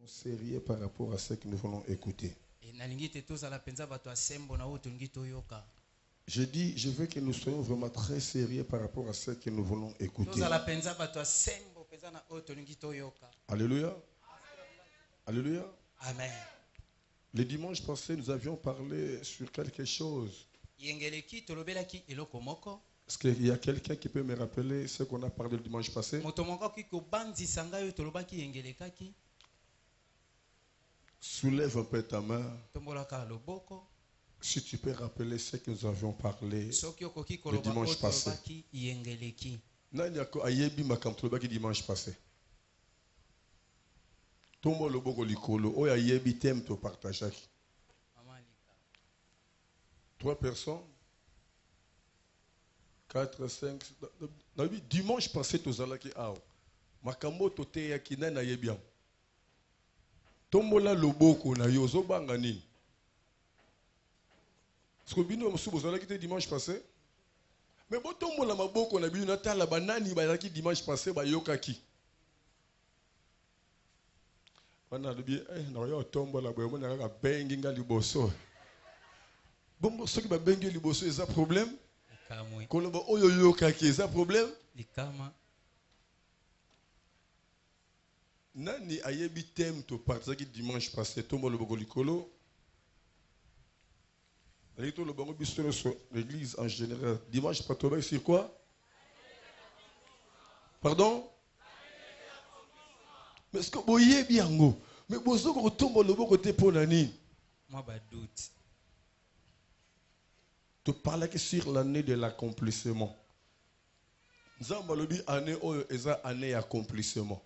Sérieux par rapport à ce que nous voulons écouter. Je dis, je veux que nous soyons vraiment très sérieux par rapport à ce que nous voulons écouter. Alléluia. Alléluia. Amen. Le dimanche passé, nous avions parlé sur quelque chose. Est-ce qu'il y a quelqu'un qui peut me rappeler ce qu'on a parlé le dimanche passé? Soulève un peu ta main. Si tu peux rappeler ce que nous avions parlé le dimanche passé. Nani ayebi makambo dimanche passé. Tombo loboko likolo oyo ayebi thème to partageaki. 3 personnes. 4, 5. Dimanche passé tozalaki awa. Makambo to teyaki nani ayebi am. Tombola loboko na yo zobanga nini? Est-ce que bino musu bozalaki te dimanche passé? Mais bo tombola maboko na bino na tala banani bazalaki dimanche passé ba yokaki. Wana lobi na yo tombola boyo mona ka bengi nga liboso. Bombo soki ba bengi liboso eza problème? Likamwe. Koloba oyo yokaki eza problème? Likama. Nani ayebi thème to partageaki dimanche passé tombo loboko likolo. L'église en général. Dimanche passé sur quoi? Pardon? Mais est-ce que vous voyez bien? Mais vous avez un tombe le côté pour l'année. Moi, je doute. Tu parles sur l'année de l'accomplissement. Nous avons dit année d'accomplissement.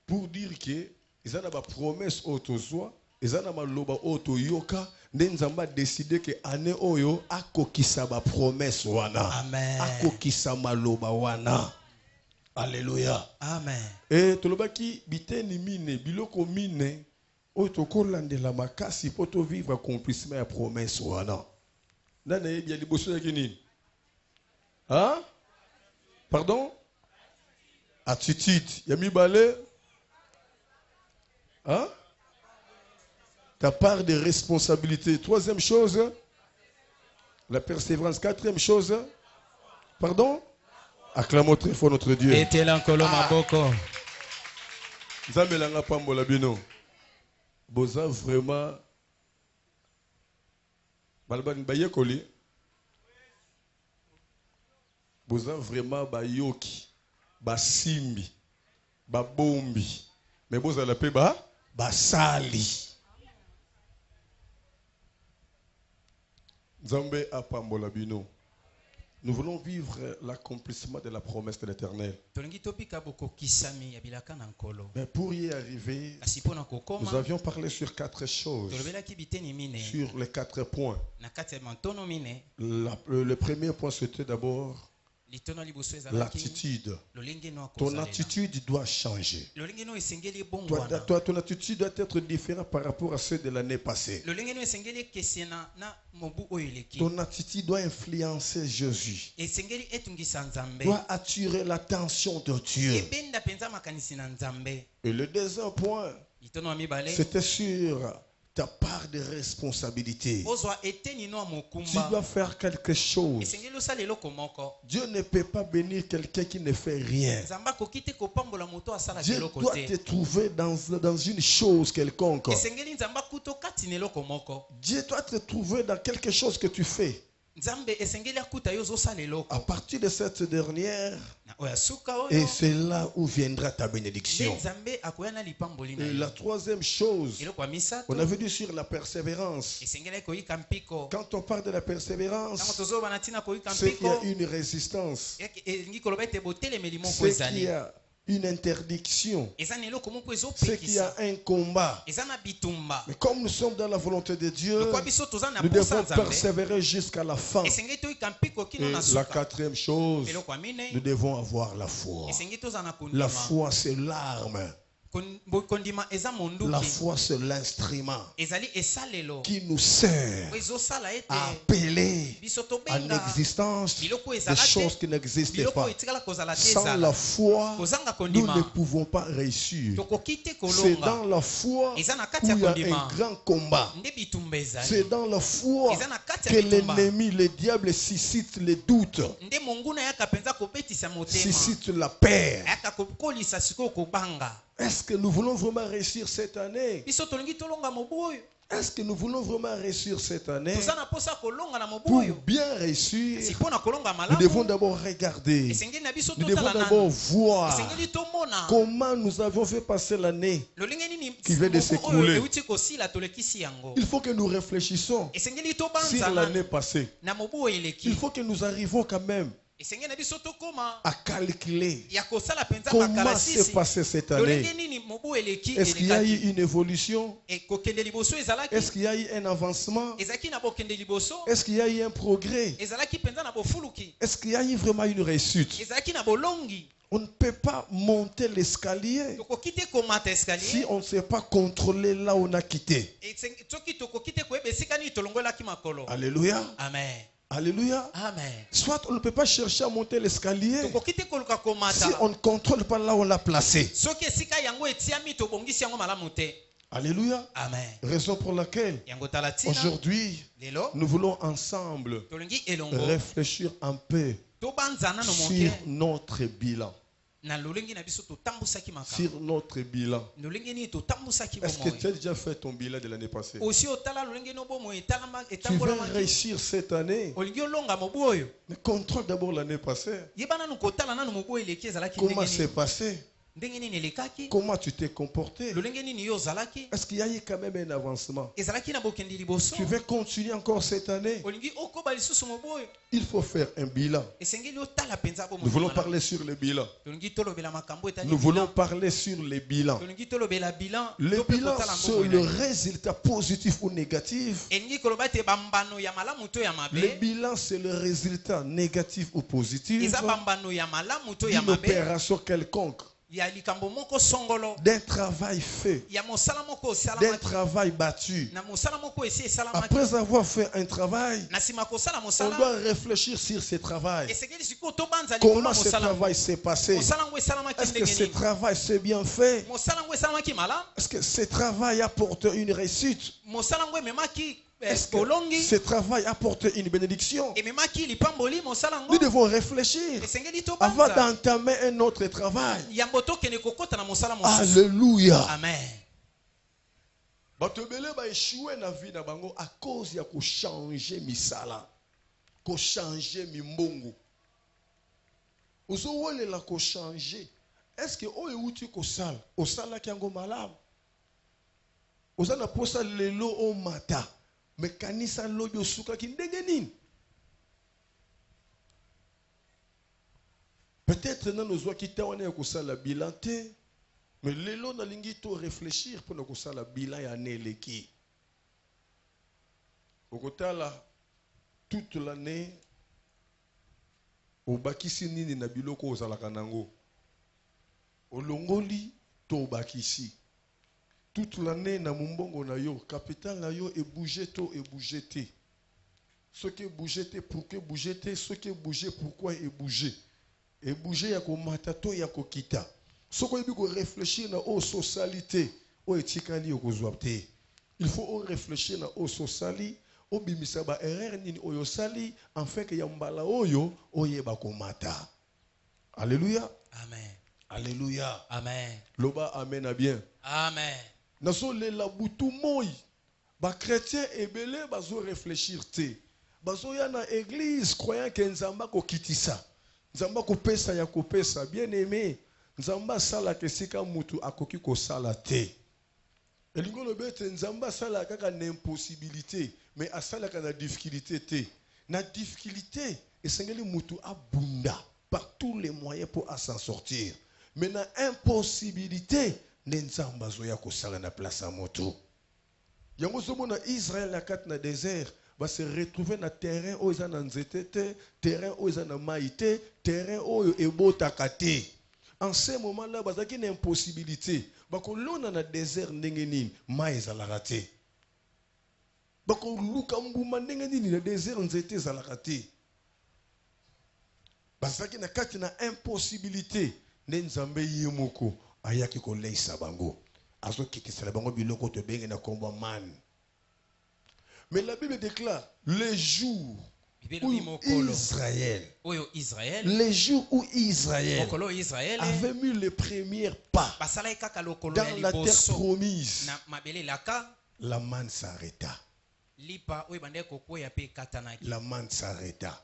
Pour dire que ils ont une promesse autour ils ont une auto yoka nzamba décidé que année oyo akokisa ba promesse wana. Amen. Akokisa maloba wana. Alléluia. Amen. Et tolobaki biteni mine biloko mine oyo tokolandela makasi po to vivre accomplissement ya promesse wana. Nana yebi liboso ya kinini? Hein? Pardon? Attitude. Ya mibale? Hein? Ta part de responsabilité. 3e chose, la persévérance. 4e chose, pardon? Acclamons très fort notre Dieu. Nzambelanga pambola bino. Boza vraiment balbani bayekoli. Boza vraiment bayoki, basimbi, babombi. Mais boza la pe basali. Nzambe apambola bino. Nous voulons vivre l'accomplissement de la promesse de l'Éternel. Mais pour y arriver, nous avions parlé sur 4 choses. Sur les 4 points. Le premier point, c'était d'abord l'attitude. Ton attitude doit changer. Ton attitude doit être différente par rapport à celle de l'année passée. Ton attitude doit influencer Jésus. Doit attirer l'attention de Dieu. Et le deuxième point, c'était sur ta part de responsabilité. Tu dois faire quelque chose. Dieu ne peut pas bénir quelqu'un qui ne fait rien. Dieu doit te trouver dans une chose quelconque. Dieu doit te trouver dans quelque chose que tu fais. À partir de cette dernière, et c'est là où viendra ta bénédiction. Et la 3e chose, on avait dit sur la persévérance. Quand on parle de la persévérance, c'est qu'il y a une résistance. C'est qu'il y a une interdiction. C'est qu'il y a un combat. Mais comme nous sommes dans la volonté de Dieu, nous devons persévérer jusqu'à la fin. Et la 4e chose, nous devons avoir la foi. La foi, c'est l'arme La foi, c'est l'instrument qui nous sert à appeler en existence des choses qui n'existent pas. Sans la foi, nous ne pouvons pas réussir. C'est dans la foi où il y a un grand combat. C'est dans la foi que l'ennemi, le diable, suscite les doutes, suscite la peur. Est-ce que nous voulons vraiment réussir cette année? Est-ce que nous voulons vraiment réussir cette année? Pour bien réussir, nous devons d'abord regarder, nous devons d'abord voir comment nous avons fait passer l'année qui vient de s'écouler. Il faut que nous réfléchissons sur l'année passée. Il faut que nous arrivions quand même à calculer comment s'est passé cette année. Est-ce qu'il y a eu une évolution? Est-ce qu'il y a eu un avancement? Est-ce qu'il y a eu un progrès? Est-ce qu'il y a eu vraiment une réussite? On ne peut pas monter l'escalier si on ne sait pas contrôler là où on a quitté. Alléluia. Amen. Alléluia. Amen. Soit on ne peut pas chercher à monter l'escalier si on ne contrôle pas là où on l'a placé. Alléluia. Amen. Raison pour laquelle aujourd'hui nous voulons ensemble réfléchir un peu sur notre bilan. Sur notre bilan. Est-ce que tu as déjà fait ton bilan de l'année passée? Tu veux réussir cette année? Mais contrôle d'abord l'année passée. Comment c'est passé? Comment tu t'es comporté? Est-ce qu'il y a eu quand même un avancement? Tu veux continuer encore cette année? Il faut faire un bilan. Nous voulons parler sur le bilan. Nous voulons parler sur les bilans. Le bilan, c'est le résultat positif ou négatif. Le bilan, c'est le résultat négatif ou positif d'une opération quelconque, d'un travail fait, d'un travail battu. Après avoir fait un travail, on doit réfléchir sur ce travail. Comment ce travail s'est passé? Est-ce que ce travail s'est bien fait? Est-ce que ce travail apporte une réussite? Est-ce que ce travail apporte une bénédiction? Nous devons réfléchir avant d'entamer un autre travail. Alléluia. Amen. Batobele ba échoué na vie na bango à cause ya ko changer misala, ko changer mimbongo. Ozo wole la ko changer. Est-ce que o euti ko sala, o sala kiango malamu? Oza na posa lelo o mata. Mais kanisa loyo suka ki ndenge nini? Peut-être na nozwa ki tawana ko sala bilan te. Mais lelo na lingi to réfléchir pour ko sala bilan ya neleki. Okotala toute l'année obakisi nini na biloko ozalaka nango. Olongoli to bakisi. Toute l'année na mumbongo na yo, capital na yo et bouger to et bouger te. Ce qui bouger te, pourquoi bouger te, ce qui bouger, pourquoi et bouger. Et bouger ya ko matato ya ko kita. Ce qu'on veut réfléchir na o socialité, o etikali o kozwapte. Il faut réfléchir na o sociali, o bimisa ba erreur nini o yo sali, afin que ya mbala oyo oyeba ko mata. Alléluia. Amen. Alléluia. Amen. Loba amen a bien. Amen. Naso le labutu moi. Ba chrétien ebele bazo réfléchir te. Bazo ya na église croyant que nzamba ko kitisa. Nzamba ko pesa ya ko pesa. Bien aimé. Nzamba sala ke sika mutu akoki ko sala te. Elingo le bete nzamba sala kaka na impossibilité, mais asala ka na difficulté te. Na difficulté esengeli mutu abunda par tous les moyens pour s'en sortir. Mais na impossibilité nzamba zoya ko sala na place à moto. Yango somo na Israël na kat na désert va se retrouver na terrain oyo eza na nzete te, terrain oyo eza na mai te, terrain oyo ebotaka te. En ce moment-là, bazaki na impossibilité. bakolona na désert ndenge nini mai ezalaka te. Bakoluka mbuma ndenge nini na désert nzete ezalaka te. Bazaki na kati na impossibilité nde Nzambe ye moko ayaki koleisa bango. Azokikisela bango biloko to benge na kombo man. Mais la Bible déclare les jours où Israël, les jours où Israël avait mis les premiers pas dans la terre promise, la manne s'arrêta. La manne s'arrêta.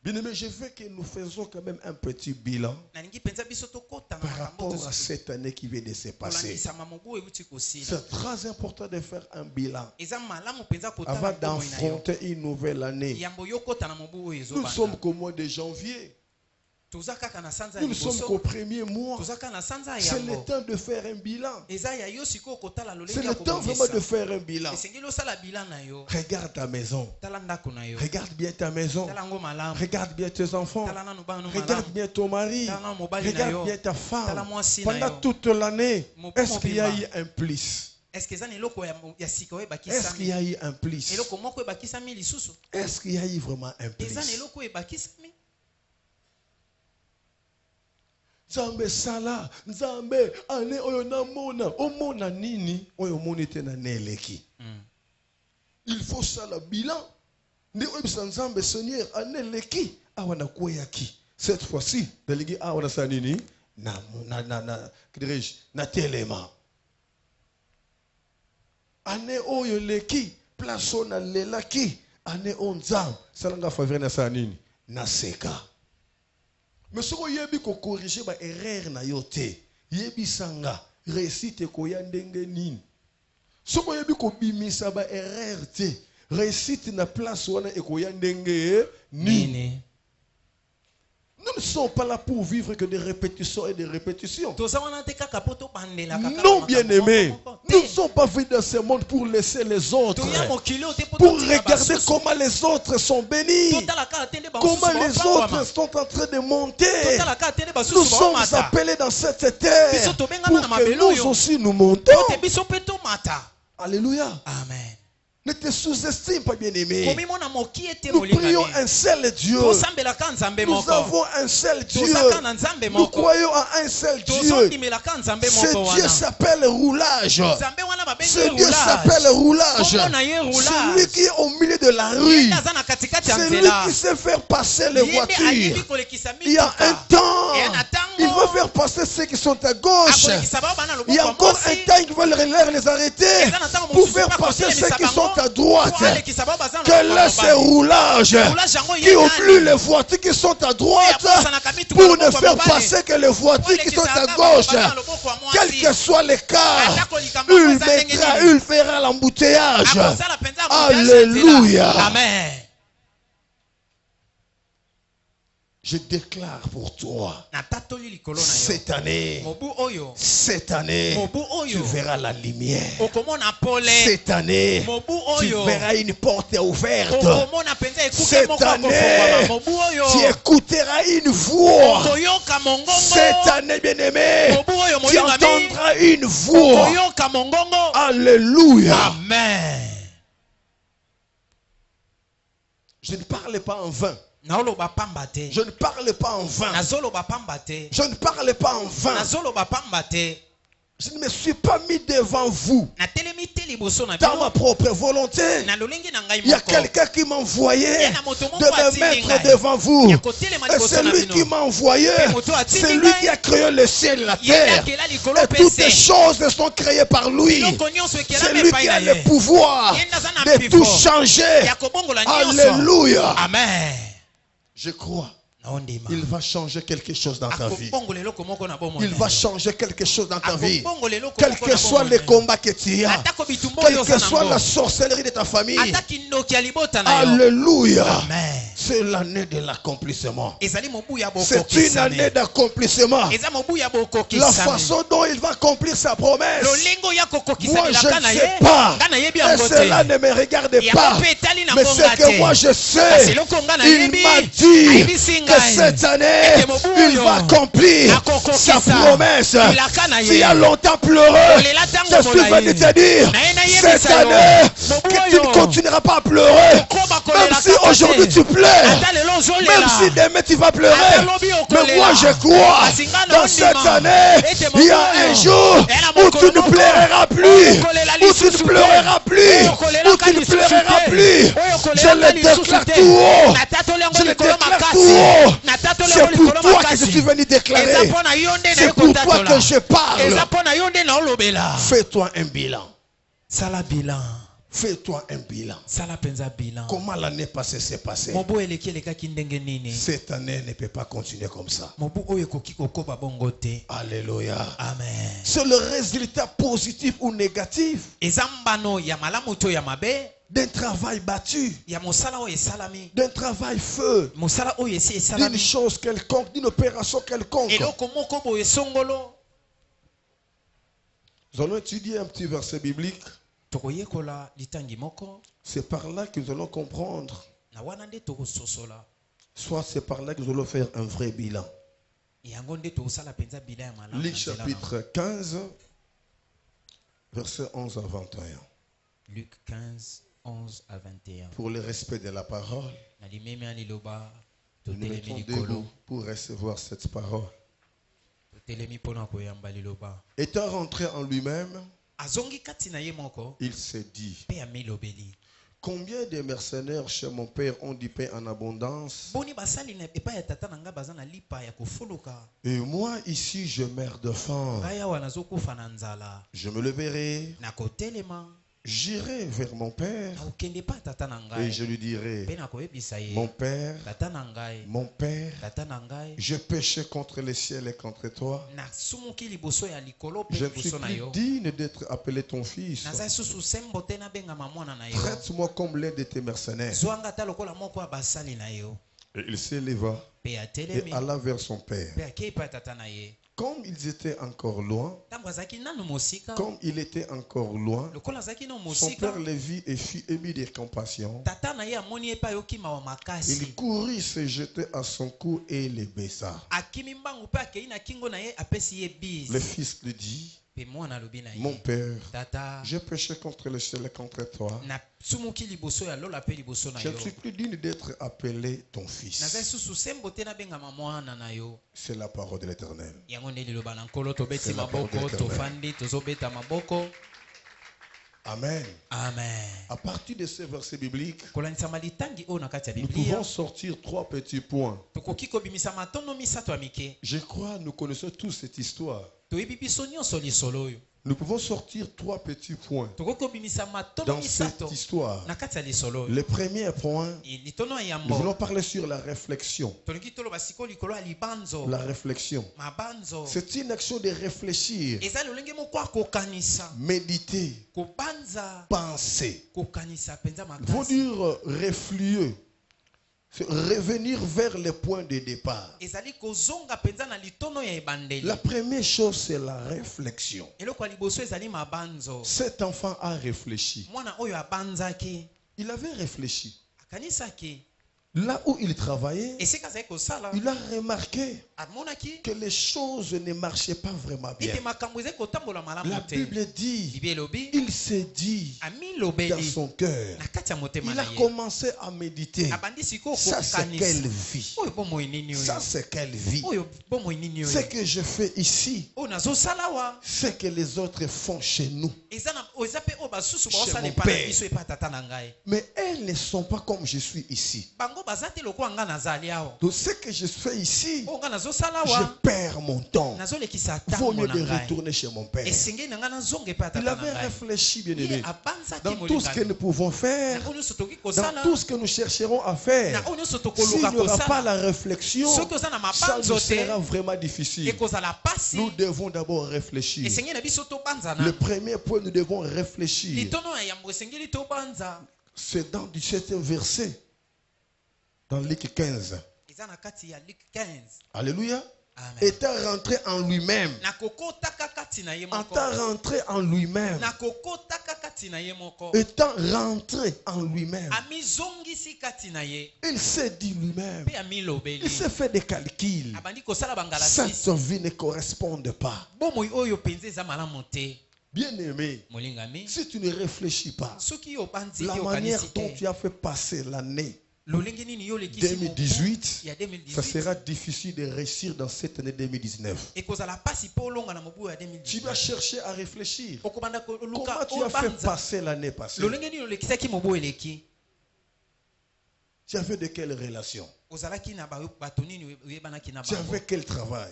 Bien aimé, je veux que nous faisons quand même un petit bilan par rapport à cette année qui vient de se passer. C'est très important de faire un bilan avant d'affronter une nouvelle année. Nous sommes qu'au mois de janvier. Nous ne sommes qu'au premier mois. C'est le temps de faire un bilan. C'est le temps vraiment de faire un bilan. Regarde ta maison. Regarde bien ta maison. Regarde bien tes enfants. Regarde bien ton mari. Regarde bien ta femme. Pendant toute l'année, est-ce qu'il y a eu un plus? Est-ce qu'il y a eu un plus? Est-ce qu'il y a eu vraiment un plus? Nzambe sala, Nzambe ane oyo na mona, omona nini oyo monite na neleki. Il faut ça le bilan. Ndi oyo Nzambe Seigneur ane leki awana kweyaki. Cette fois-ci, dalingi awana sa nini na telema. Ane oyo leki place na lelaki, ane onzam salanga faveur na sa nini na seka. Mais si vous avez corrigé ma erreur na yote, yebi sanga réussite koya ndenge nini. Si vous avez bimisa ba erreur te, réussite na place wana ekoya ndenge nini. Nous ne sommes pas là pour vivre que des répétitions et des répétitions. Non, bien-aimés, nous ne sommes pas venus dans ce monde pour laisser les autres, pour regarder comment les autres sont bénis, comment les autres sont en train de monter. Nous sommes appelés dans cette terre pour que nous aussi nous montons. Alléluia. Amen. Ne te sous-estime pas, bien-aimé. Nous prions un seul Dieu. Nous avons un seul Dieu. Nous croyons à un seul Dieu. Ce Dieu s'appelle roulage. Ce Dieu s'appelle roulage. Celui qui est au milieu de la rue. Celui qui sait faire passer les voitures. Il y a un temps, il va faire passer ceux qui sont à gauche. Il y a encore un temps, il va les arrêter pour faire passer ceux qui sont à droite. Quel est ce roulage qui oublie les voitures qui sont à droite pour ne faire passer que les voitures qui sont à gauche? Quel que soit l'écart, il fera l'embouteillage. Alléluia. Amen. Je déclare pour toi, cette année, tu verras la lumière. Cette année, tu verras une porte ouverte. Cette année, tu écouteras une voix. Cette année, bien-aimé, tu entendras une voix. Alléluia. Amen. Je ne parle pas en vain. Je ne parle pas en vain. Je ne parle pas en vain. Je ne me suis pas mis devant vous dans ma propre volonté. Il y a quelqu'un qui m'a envoyé de me mettre devant vous. Et c'est lui qui m'a envoyé. C'est lui qui a créé le ciel et la terre. Et toutes les choses sont créées par lui. C'est lui qui a le pouvoir de tout changer. Alléluia. Amen. Je crois. Il va changer quelque chose dans ta vie. Il va changer quelque chose dans ta vie. Quel que soit le combat que tu as, quelle que soit la sorcellerie de ta famille. Alléluia. C'est l'année de l'accomplissement. C'est une année d'accomplissement. La façon dont il va accomplir sa promesse, moi je ne sais pas. Et cela ne me regarde pas. Mais c'est que moi je sais. Il m'a dit cette année, il va accomplir sa promesse. Tu as longtemps pleuré. Je suis venu te dire, cette année, que tu ne continueras pas à pleurer. Même si aujourd'hui tu pleures, même si demain tu vas pleurer. Mais moi je crois, dans cette année, il y a un jour où tu ne pleureras plus. Où tu ne pleureras plus. Où tu ne pleureras plus. Je le déclare tout haut. Je le déclare tout haut. C'est pour toi que je suis venu déclarer. C'est pour toi que je parle. Fais-toi un bilan. Fais-toi un bilan. Comment l'année passée s'est passée? Cette année ne peut pas continuer comme ça. Alléluia. Amen. C'est le résultat positif ou négatif d'un travail battu, d'un travail feu, d'une chose quelconque, d'une opération quelconque. Nous allons étudier un petit verset biblique. C'est par là que nous allons comprendre. Soit c'est par là que nous allons faire un vrai bilan. Luc chapitre 15, versets 11 à 21. Luc 15, 11 à 21. Pour le respect de la parole, nous nous mettons debout pour recevoir cette parole. Étant rentré en lui-même, il s'est dit, combien de mercenaires chez mon père ont du pain en abondance, et moi ici je meurs de faim. Je me leverai, j'irai vers mon père et je lui dirai, mon père, je péchais contre le ciel et contre toi. Je ne suis plus digne d'être appelé ton fils. Traite-moi comme l'un de tes mercenaires. Et il s'éleva et alla vers son père. Comme ils étaient encore loin, comme il était encore loin, son père le vit et fut ému de compassion. Il courut se jeter à son cou et le baisa. Le fils lui dit, mon père, j'ai péché contre le ciel et contre toi. Je ne suis plus digne d'être appelé ton fils. C'est la parole de l'Éternel. Amen. Amen. À partir de ces versets bibliques, nous pouvons sortir trois petits points. Je crois que nous connaissons tous cette histoire. Nous pouvons sortir trois petits points dans cette histoire. Le premier point, nous voulons parler sur la réflexion. La réflexion. C'est une action de réfléchir, méditer, penser. Nous voulons dire réfléchir. Revenir vers le point de départ. La première chose, c'est la réflexion. Cet enfant a réfléchi. Il avait réfléchi. Là où il travaillait, il a remarqué que les choses ne marchaient pas vraiment bien. La Bible dit, il s'est dit dans son cœur, il a commencé à méditer. Ça c'est quelle vie? Ça c'est quelle vie? Ce que je fais ici, ce que les autres font chez nous, chez mon père. Mais elles ne sont pas comme je suis ici. Donc ce que je fais ici, je perds mon temps. Vaut mieux de retourner chez mon père. Il avait réfléchi, bien aimé, dans tout ce que nous pouvons faire, dans tout ce que nous chercherons à faire. S'il n'y aura pas la réflexion, ça nous sera vraiment difficile. Nous devons d'abord réfléchir. Le premier point, nous devons réfléchir. C'est dans le 17e verset. Dans Luc 15. Alléluia. Étant rentré en lui-même. Étant rentré en lui-même. étant rentré en lui-même, il s'est dit lui-même, il s'est fait des calculs. Cette vie ne correspond pas. Bien-aimé, si tu ne réfléchis pas, la manière dont tu as fait passer l'année 2018, ça sera difficile de réussir dans cette année 2019. Tu vas chercher à réfléchir. Comment tu as fait passer l'année passée? Tu avais de quelles relations? Tu avais quel travail?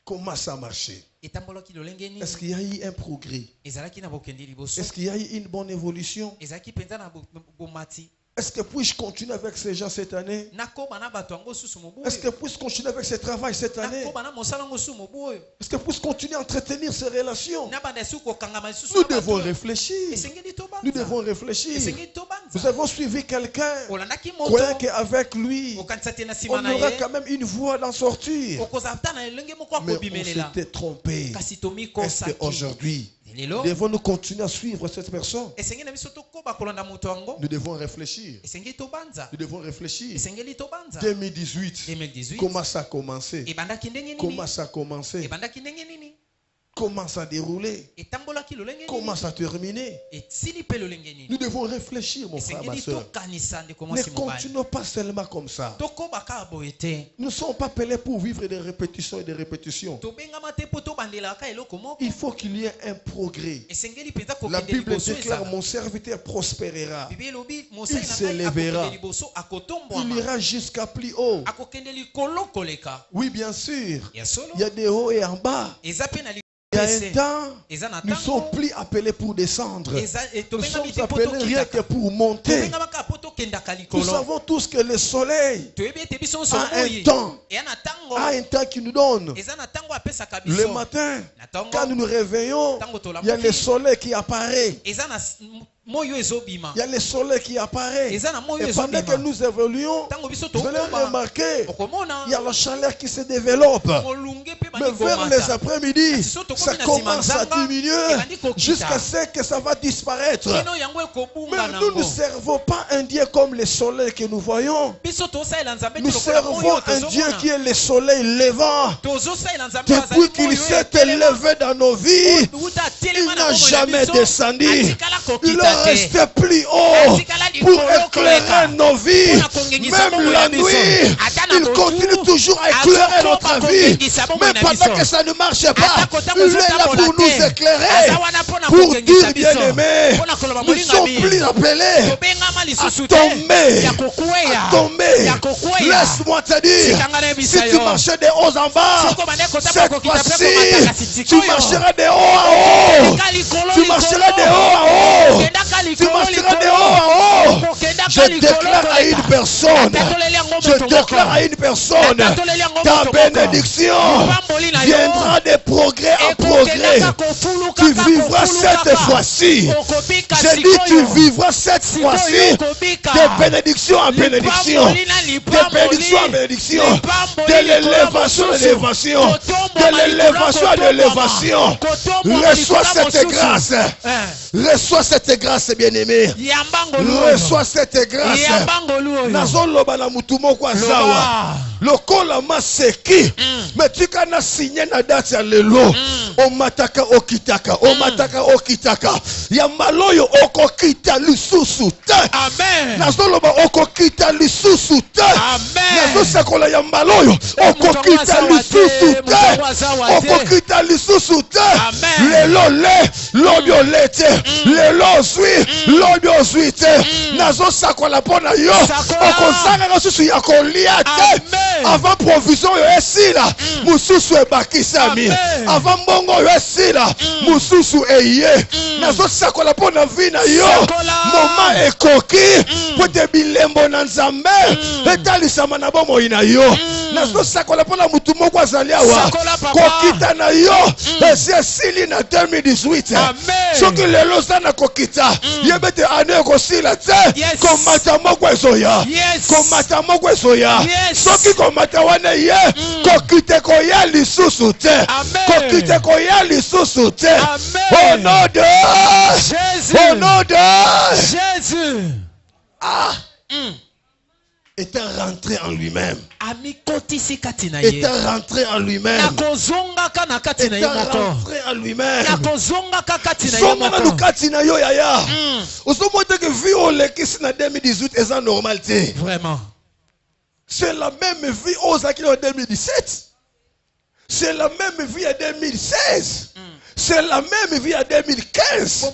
Comment ça marchait? Est-ce qu'il y a eu un progrès? Est-ce qu'il y a eu une bonne évolution? Est-ce que puis-je continuer avec ces gens cette année? Est-ce que puis-je continuer avec ce travail cette année? Est-ce que puis-je continuer à entretenir ces relations? Nous devons réfléchir. Nous devons réfléchir. Nous avons suivi quelqu'un, croyant qu'avec lui, on aura quand même une voie d'en sortir. Mais on s'était trompé. Est-ce qu'aujourd'hui, devons-nous continuer à suivre cette personne? Nous devons réfléchir. Nous devons réfléchir. 2018, comment ça a commencé? Comment ça a commencé? Comment ça a déroulé? Comment ça a terminé? Nous devons réfléchir, mon frère, ma soeur. Ne continuons pas seulement comme ça. Nous ne sommes pas appelés pour vivre des répétitions et des répétitions. Il faut qu'il y ait un progrès. La Bible déclare: mon serviteur prospérera. Il s'élèvera. Il ira jusqu'à plus haut. Oui, bien sûr. Il y a des hauts et en bas. Il y a un temps, nous ne sommes plus appelés pour descendre. Nous sommes appelés rien que pour monter. Nous savons tous que le soleil a un temps qui nous donne. Le matin, quand nous nous réveillons, il y a le soleil qui apparaît. Il y a le soleil qui apparaît. Et pendant que nous évoluons, vous allez remarquer, il y a la chaleur qui se développe. Mais vers les après-midi, ça commence à diminuer jusqu'à ce que ça va disparaître. Mais nous ne servons pas un Dieu comme le soleil que nous voyons. Nous servons un Dieu qui est le soleil levant. Depuis qu'il s'est élevé dans nos vies, il n'a jamais descendu. Il est resté plus haut pour éclairer nos vies. Même la nuit, il continue toujours à éclairer notre vie. Mais pendant que ça ne marche pas, il est là pour nous éclairer. Pour dire, bien-aimés, nous ne sommes plus appelés à tomber. Laisse-moi te dire, si tu marchais de haut en bas, cette fois-ci, tu marcheras de haut à haut. Tu marcheras de haut à haut. Tu marcheras de haut à haut. Je déclare à une personne, ta bénédiction viendra de progrès en progrès. Tu vivras cette fois-ci. J'ai dit, tu vivras cette fois-ci de bénédiction en bénédiction, de bénédiction en bénédiction, de l'élévation à l'élévation, de l'élévation à l'élévation. Reçois cette grâce. Reçois cette grâce, bien-aimé. Reçois cette grâce. Nazoloba na mutumo kwa zawa. Lokola maseki. Mais tu kana signé na date ya lelo. Omataka okitaka. Omataka okitaka. Ya maloyo okokita lisusu te. Amen. Nazoloba okokita lisusu te. Amen. Nazosakola ya maloyo okokita lisusu te. Okokita lisusu te. Amen. Lelo le lobyo lete. Lelo sui lobyo sui te. Nazosakola pona yo. Okosanga ngasusu ya kolia te. Avant provision yo esila. Mususu ebakisami. Avant mbongo yo esila. Mususu eye. Nazosakola pona vina yo. Moma ekoki. Pote bilembo na nzambe. Etalisama na bomo ina yo. Nazo sakola pona mutu moko azali awa. Kokita na yo. C'est sili na 2018. Soki lelo sana kokita. Yebete ane kosila te. Komata moko ezoya. Komata moko ezoya. Soki komata wana ye. Kokite koya lisusu te. Kokite koya lisusu te. Au nom de Jésus. Au nom de Jésus. Ah. Était rentré en lui-même. Était rentré en lui-même. Était rentré en lui-même. Vraiment. C'est la même vie aux acquis en 2017. C'est la même vie en 2016. C'est la même vie en 2015.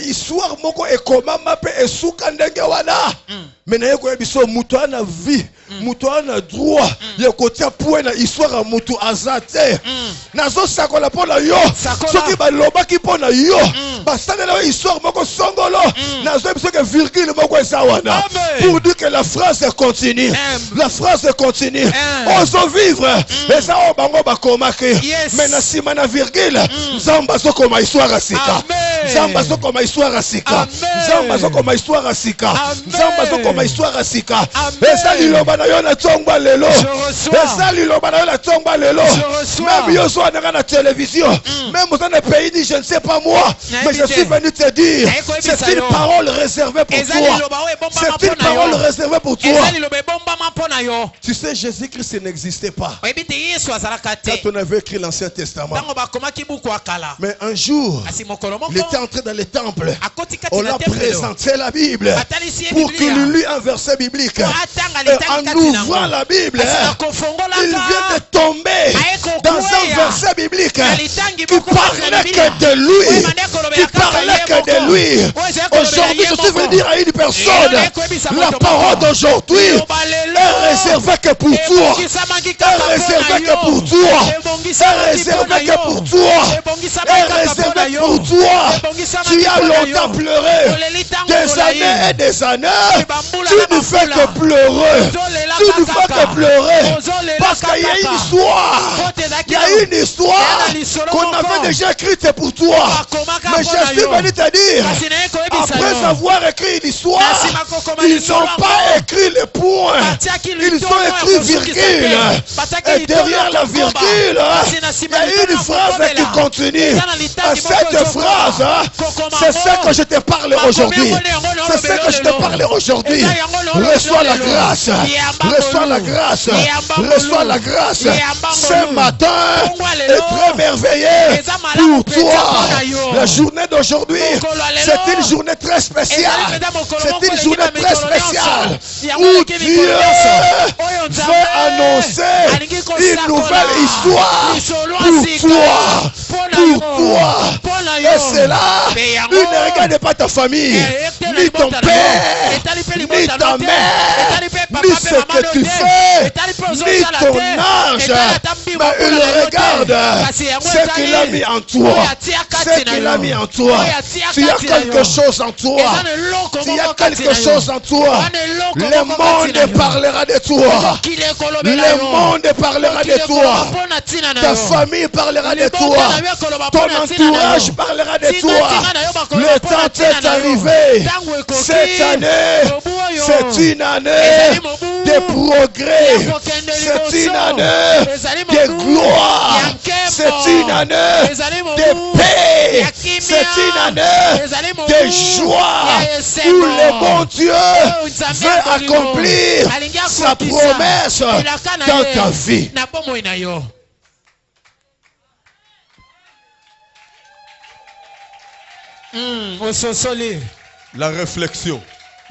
Histoire moko ekomama pe esuka ndenge wana. Mais na yeko biso mutu ana vie, mutu ana droit ya kotia point na histoire mutu azate. Nazo sakola pona yo. Soki baloba ki pona yo. Basana na histoire moko songolo. Nazo biso ke virgule moko eza wana. Pour dire que la phrase continue. La phrase continue. Ozo vivre. Eza o bango bakomake. Mais na sima na virgule. Zamba soko ma histoire asika. Zamba soko ma histoire asika. Zamba soko ma histoire asika. Zamba soko ma histoire asika. Esa liloba na yo na tongba lelo. Esa liloba na yo na tongba lelo. Même yo so na na télévision. Même dans le pays dit je ne sais pas moi, mais je suis venu te dire c'est une parole réservée pour toi. C'est une parole réservée pour toi. Tu sais Jésus-Christ n'existait pas quand on avait écrit l'Ancien Testament. Mais un jour, il était entré dans le temple. On l'a présenté la Bible pour qu'il lit un verset biblique. Et en ouvrant la Bible, il vient de tomber dans un verset biblique qui parlait que de lui. Qui parlait que de lui. Aujourd'hui, je suis venu dire à une personne, la parole d'aujourd'hui est réservée que pour toi. Est réservée que pour toi. Est réservée que pour toi. Est réservée pour toi. Tu as longtemps pleuré. Des années et des années. Tu ne fais que pleurer. Tu ne fais que pleurer. Parce qu'il y a une histoire. Il y a une histoire qu'on avait déjà écrite pour toi. Mais je suis venu te dire, après avoir écrit une histoire, ils n'ont pas écrit les points. Ils ont écrit virgule. Et derrière la virgule, il y a une phrase qui continue. Et cette phrase, c'est ce que je te parle aujourd'hui. C'est ce que je te parle aujourd'hui. Reçois la grâce. Reçois la grâce. Reçois la grâce. Ce matin est très merveilleux pour toi. La journée d'aujourd'hui, c'est une journée très spéciale. C'est une journée très spéciale où Dieu veut annoncer une nouvelle histoire pour toi. Pour toi. Et c'est là, il ne regarde pas ta famille, ni ton père, ni ta mère, ni ce que tu fais, ni ton âge. Mais il regarde ce qu'il a mis en toi. Ce qu'il a mis en toi. Tu as quelque chose en toi. Tu as quelque chose en toi. Le monde parlera de toi. Le monde parlera de toi. Ta famille parlera de toi. Ton entourage parlera de toi. Le temps est arrivé. Cette année, c'est une année de progrès. C'est une année de gloire. C'est une année de paix. C'est une année de joie où le bon Dieu veut accomplir sa promesse dans ta vie. La réflexion.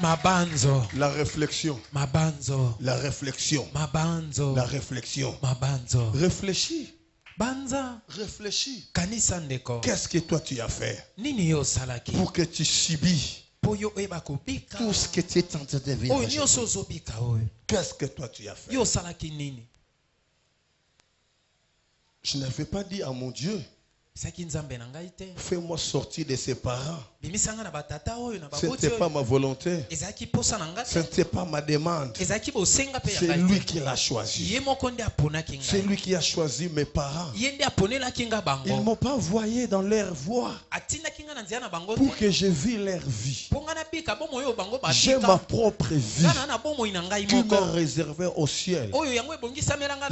Mabanzo. La réflexion. Mabanzo. La réflexion. Mabanzo. La réflexion. Mabanzo. Réfléchis. Banza. Réfléchis. Kanisa ndeko. Qu'est-ce que toi tu as fait Nini yo salaki. pour que tu subis tout ce que tu es en train de vivre? Qu'est-ce que toi tu as fait? Yo salaki nini. Je ne vais pas dire à mon Dieu, fais-moi sortir de ses parents Ce n'était pas ma volonté. Ce n'était pas ma demande. C'est lui qui l'a choisi. C'est lui qui a choisi mes parents. Ils ne m'ont pas envoyé dans leur voie pour que je vis leur vie. J'ai ma propre vie qui m'est réservée au ciel. Il y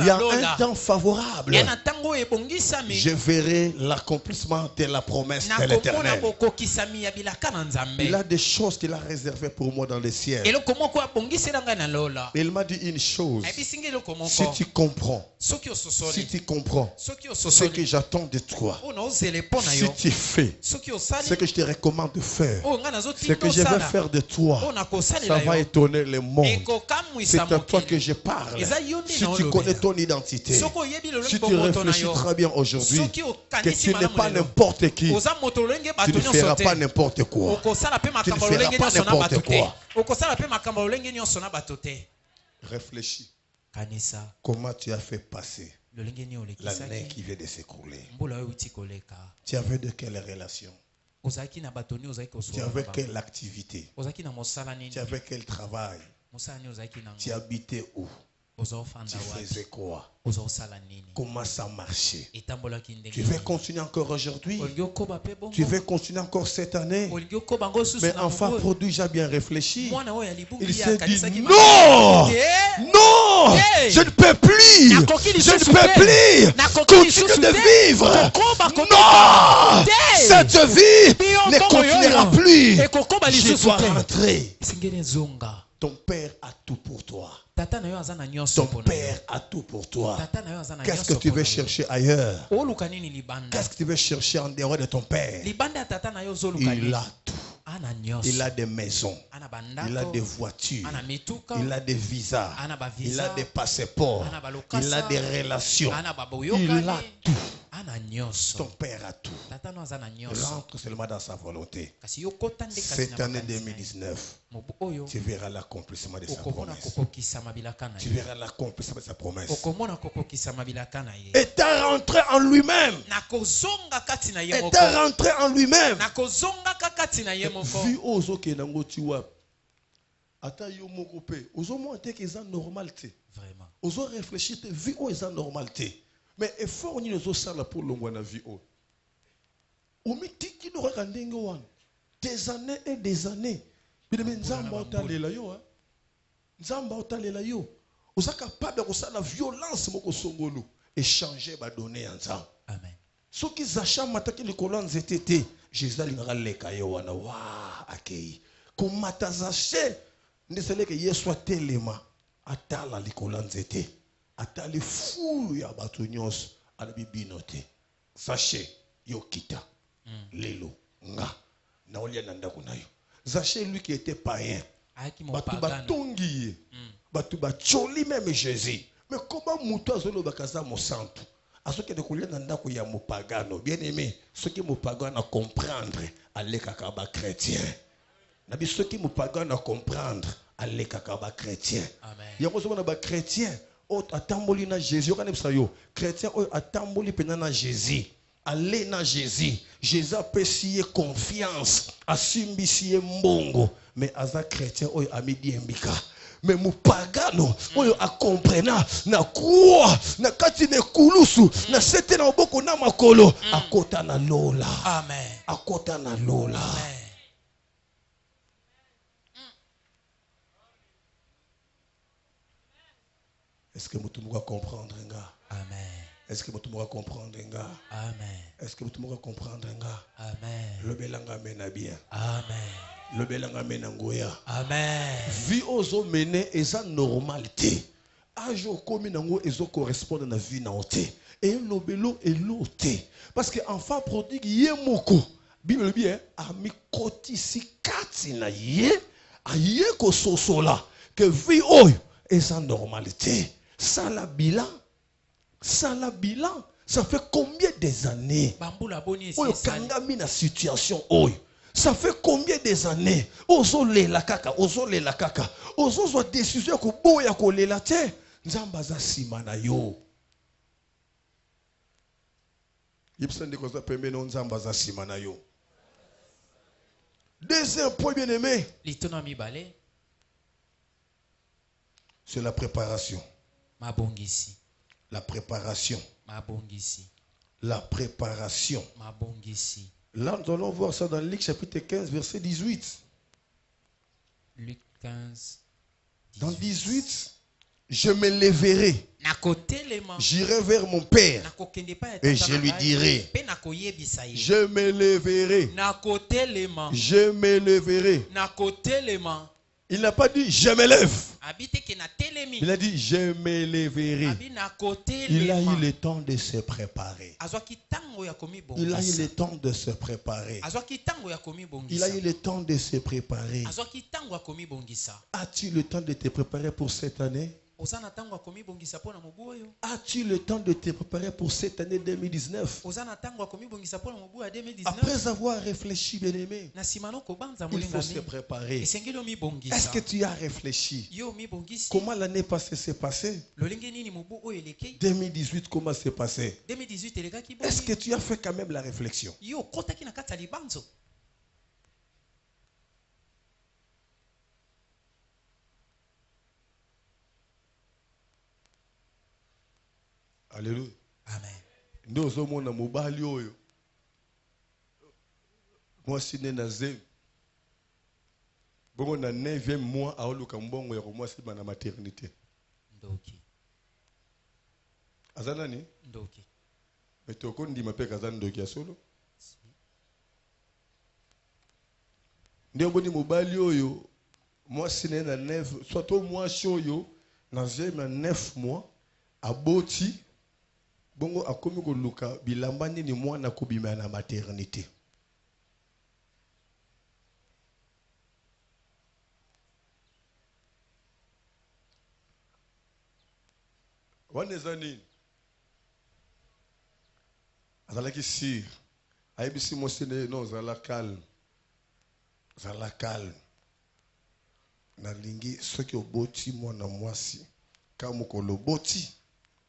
a un temps favorable. Je verrai l'accomplissement de la promesse de l'Éternel. Il a des choses qu'il a réservées pour moi dans le ciel. Il m'a dit une chose. Si tu comprends, ce que j'attends de toi, si tu fais ce que je te recommande de faire, ce que je vais faire de toi, ça va étonner le monde. C'est à toi que je parle. Si tu connais ton identité, si tu réfléchis très bien aujourd'hui, que tu n'es pas n'importe qui, tu ne feras pas n'importe quoi. Tu ne feras pas n'importe quoi. Réfléchis. Comment tu as fait passer l'année qui vient de s'écrouler? Tu avais de quelle relation? Tu avais quelle activité? Tu avais quel travail? Tu habitais où? Tu faisais quoi? Comment ça marchait? Tu veux continuer encore aujourd'hui? Tu veux continuer encore cette année? Mais enfin, produit, j'ai bien réfléchi. Il s'est dit non! Non! Je ne peux plus! Je ne peux plus! Continue de vivre! Non! Cette vie ne continuera plus! Je dois rentrer. Ton père a tout pour toi. Ton père a tout pour toi. Qu'est-ce que tu veux chercher ailleurs? Qu'est-ce que tu veux chercher en dehors de ton père? Il a tout. Il a des maisons. Il a des voitures. Il a des visas. Il a des passeports. Il a des relations. Il a tout. Ton père a tout. Rentre seulement dans sa volonté. Cette année 2019, tu verras l'accomplissement de sa promesse. Tu verras l'accomplissement de sa promesse. Et t'es rentré en lui-même. Et t'es rentré en lui-même. Vu ozo ke nango tiwa. Ata yo moko pe. Ozo mo ate ke za normalité. Vraiment. Ozo réfléchir te vie o eza normalité. Mais effort ni ozo sala pour longwa na vie o. Omi tiki no ka ndenge wan. Des années et des années. Bide nzamba otalela yo hein. Nzamba otalela yo. Oza capable ko sala violence moko songolo échanger ba donner ensemble. Amen. Ce qui zacha mataki le colonne zétété. Jésus lingara leka yo wana wa akei. Komata zache ndesele ke Yesu telema atala likola nzete. Atali fou ya bato nyos ala bibinote. Zache yo kita. Lelo nga na olia nanda kunayo. Zache lui qui était païen. Batu batongi. Batu bacholi même Jésus. Mais comment muto azolo bakaza mo santo? À ce qui est de couler dans ndako ya mopagano, bien aimé, ceux qui mopagano à comprendre, allez kakaba chrétien. Nabi ceux qui mopagano à comprendre, allez kakaba chrétien. Amen. Yako zona ba chrétien, o atamboli na Jésus, kana bisayo. Chrétien o atamboli pena na Jésus. Allez na Jésus. Jésus a pesié confiance, asimbisié mbongo, mais aza chrétien o amidi mbika. Mais mupagano oyo akomprena na kuwa na kati ne kulusu na sete na oboko na makolo akota na lola. Amen. Akota na lola. Amen. Est-ce que mutu muka comprendre nga? Amen. Est-ce que mutu muka comprendre nga? Amen. Est-ce que mutu muka comprendre nga? Amen. Le belanga mena bien. Amen. Le belanga mena ngoya. Amen. Vie ozo mene eza normalité. Ajo komi nango ezo correspondre na vie na ote. Et lobelo elote. Parce que enfant prodigue yemoko. Bible bien ami kotisi kati na ye aye ko sosola que vie oyo eza normalité. Ça la bilan. Ça la bilan. Ça fait combien des années? Oyo kangami na situation oyo. Ça fait combien des années? Ozo lela kaka, ozo lela kaka. Ozo zo décision ko boya ko lela te. Nzamba za sima na yo. Yipsende ko za pembe no nzamba za sima na yo. Deuxième point, bien aimé, c'est la préparation. La préparation. La préparation. Là, nous allons voir ça dans Luc chapitre 15, verset 18. Luc 15. Dans 18, je me lèverai. J'irai vers mon père et je lui dirai. Je me lèverai. Je me lèverai. Il n'a pas dit je me lève. Il a dit je me lèverai. Il a eu le temps de se préparer. Il a eu le temps de se préparer. Il a eu le temps de se préparer. As-tu le temps de te préparer pour cette année? As-tu le temps de te préparer pour cette année 2019? Après avoir réfléchi, bien aimé, il faut se préparer. Est-ce que tu as réfléchi? Comment l'année passée s'est passée? 2018, comment s'est passé? Est-ce que tu as fait quand même la réflexion? Alléluia. Amen. Nous sommes na mobali oyo. Moi si na zem. Bongo na 9e mois aoluka mbongo ya moi si na maternité. Ndoki. Azana ni? Ndoki. Mais toko ndima pe kazana ndoki ya solo. Ndio boni mobali oyo. Moi si na 9, soit au mois shoyo na zem na 9 mois aboti. Bongo akomi ko luka bilamba nini mwana kobima na maternité. Waneza nini? Azalaki sir. Ayebisi mosene non zala calme. Zala calme. Na lingi soki oboti mwana mwasi kama ko loboti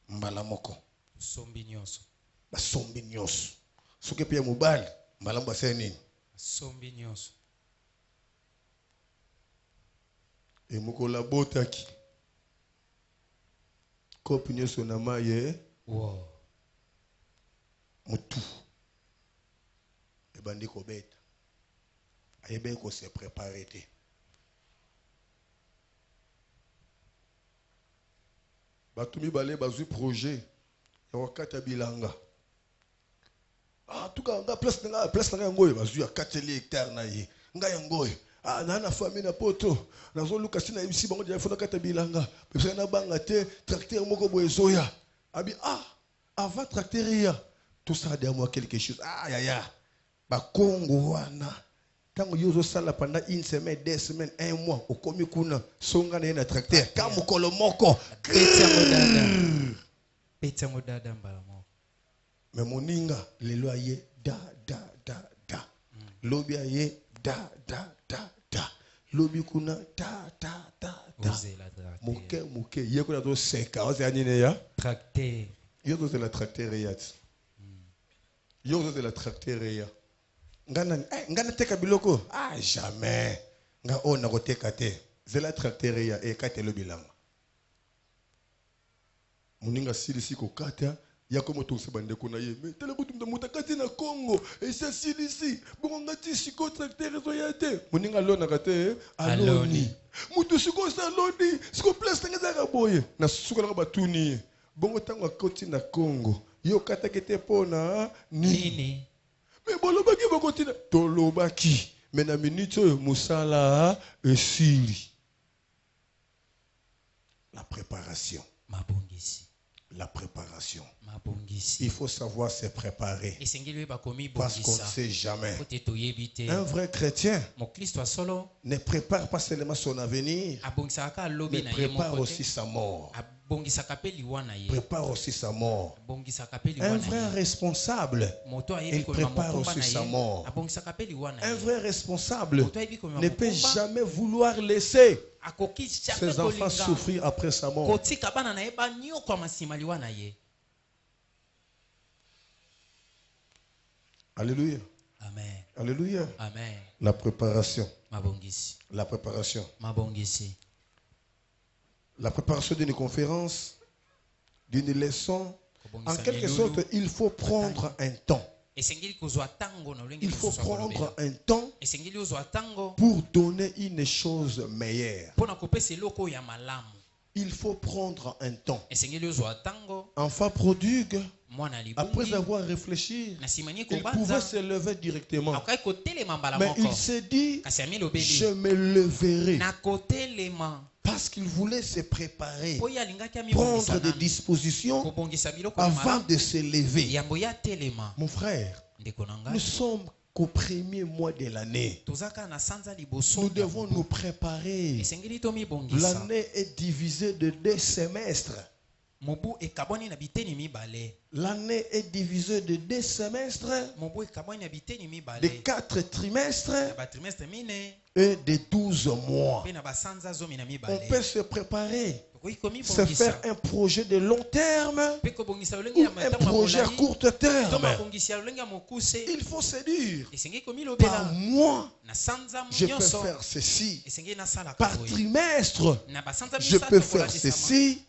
mbala moko. Sombi nyoso. Basombi nyoso. Soki pia mobali mbala mbase nini? Sombi nyoso. E mukola botaki. Kopi nyoso na maye. Wow. Mutu. E bandi ko beta. Ayebe ko se préparer te. Batumi balé bazui projet. Wakati bilanga. Ah tuka nga place na ngoyo bazui ya 4 hectares na ye. Nga ya ngoyo. Ah na famille na poto. Nazo luka sina ibisi bango dia fona kata bilanga. Pesa na banga te tracteur moko boezoya. Abi avant tracteur ya. Tout ça derrière moi quelque chose. Ah ya. Ba Congo wana. Tango yozo sala pendant une semaine, 2 semaines, 1 mois au komi kuna songa na tracteur. Kamu kolo moko. Mais moninga le loyer da. Lobi aye da. Lobi kuna da. Moke yeko na do 5 ans anine ya tracteur. Yoko de la tracteur ya. Yoko de la tracteur ya. Ngana teka biloko jamais. Nga ona ko teka te. Zela tracteur ya e kate lo bilanga. Muninga silisi ko kata yako moto sebande ko na ye mais tele ko tumda mutakati na Congo et ça silisi bongo ngati siko tracteur zo yate muninga lona kate aloni mutu siko saloni siko place ngeza ka boye na suko na batuni bongo tango akoti na Congo yo kata kete pona nini mais bolobaki bokotina tolobaki mais na minute musala esili la préparation la préparation. Il faut savoir se préparer. Parce qu'on ne sait jamais. Un vrai chrétien ne prépare pas seulement son avenir, mais prépare aussi sa mort. Prépare aussi sa mort. Un vrai responsable, il prépare aussi sa mort. Un vrai responsable ne peut jamais vouloir laisser ses enfants souffrir après sa mort. Alléluia. Amen. Alléluia. Amen. La préparation. Mabongisi. La préparation. Mabongisi. La préparation d'une conférence, d'une leçon. En quelque sorte, il faut prendre un temps. Il faut prendre un temps pour donner une chose meilleure. Il faut prendre un temps. Enfant prodigue, après avoir réfléchi, il pouvait se lever directement. Mais il s'est dit, je me leverai. Parce qu'il voulait se préparer, prendre des dispositions avant de se lever. Mon frère, nous sommes qu'au premier mois de l'année. Nous devons nous préparer. L'année est divisée de 2 semestres. L'année est divisée de 2 semestres, de 4 trimestres et de 12 mois. On peut se préparer, se faire un projet de long terme ou un projet à court terme. Il faut se dire, par mois, je peux faire ceci. Par trimestre, je peux faire ceci.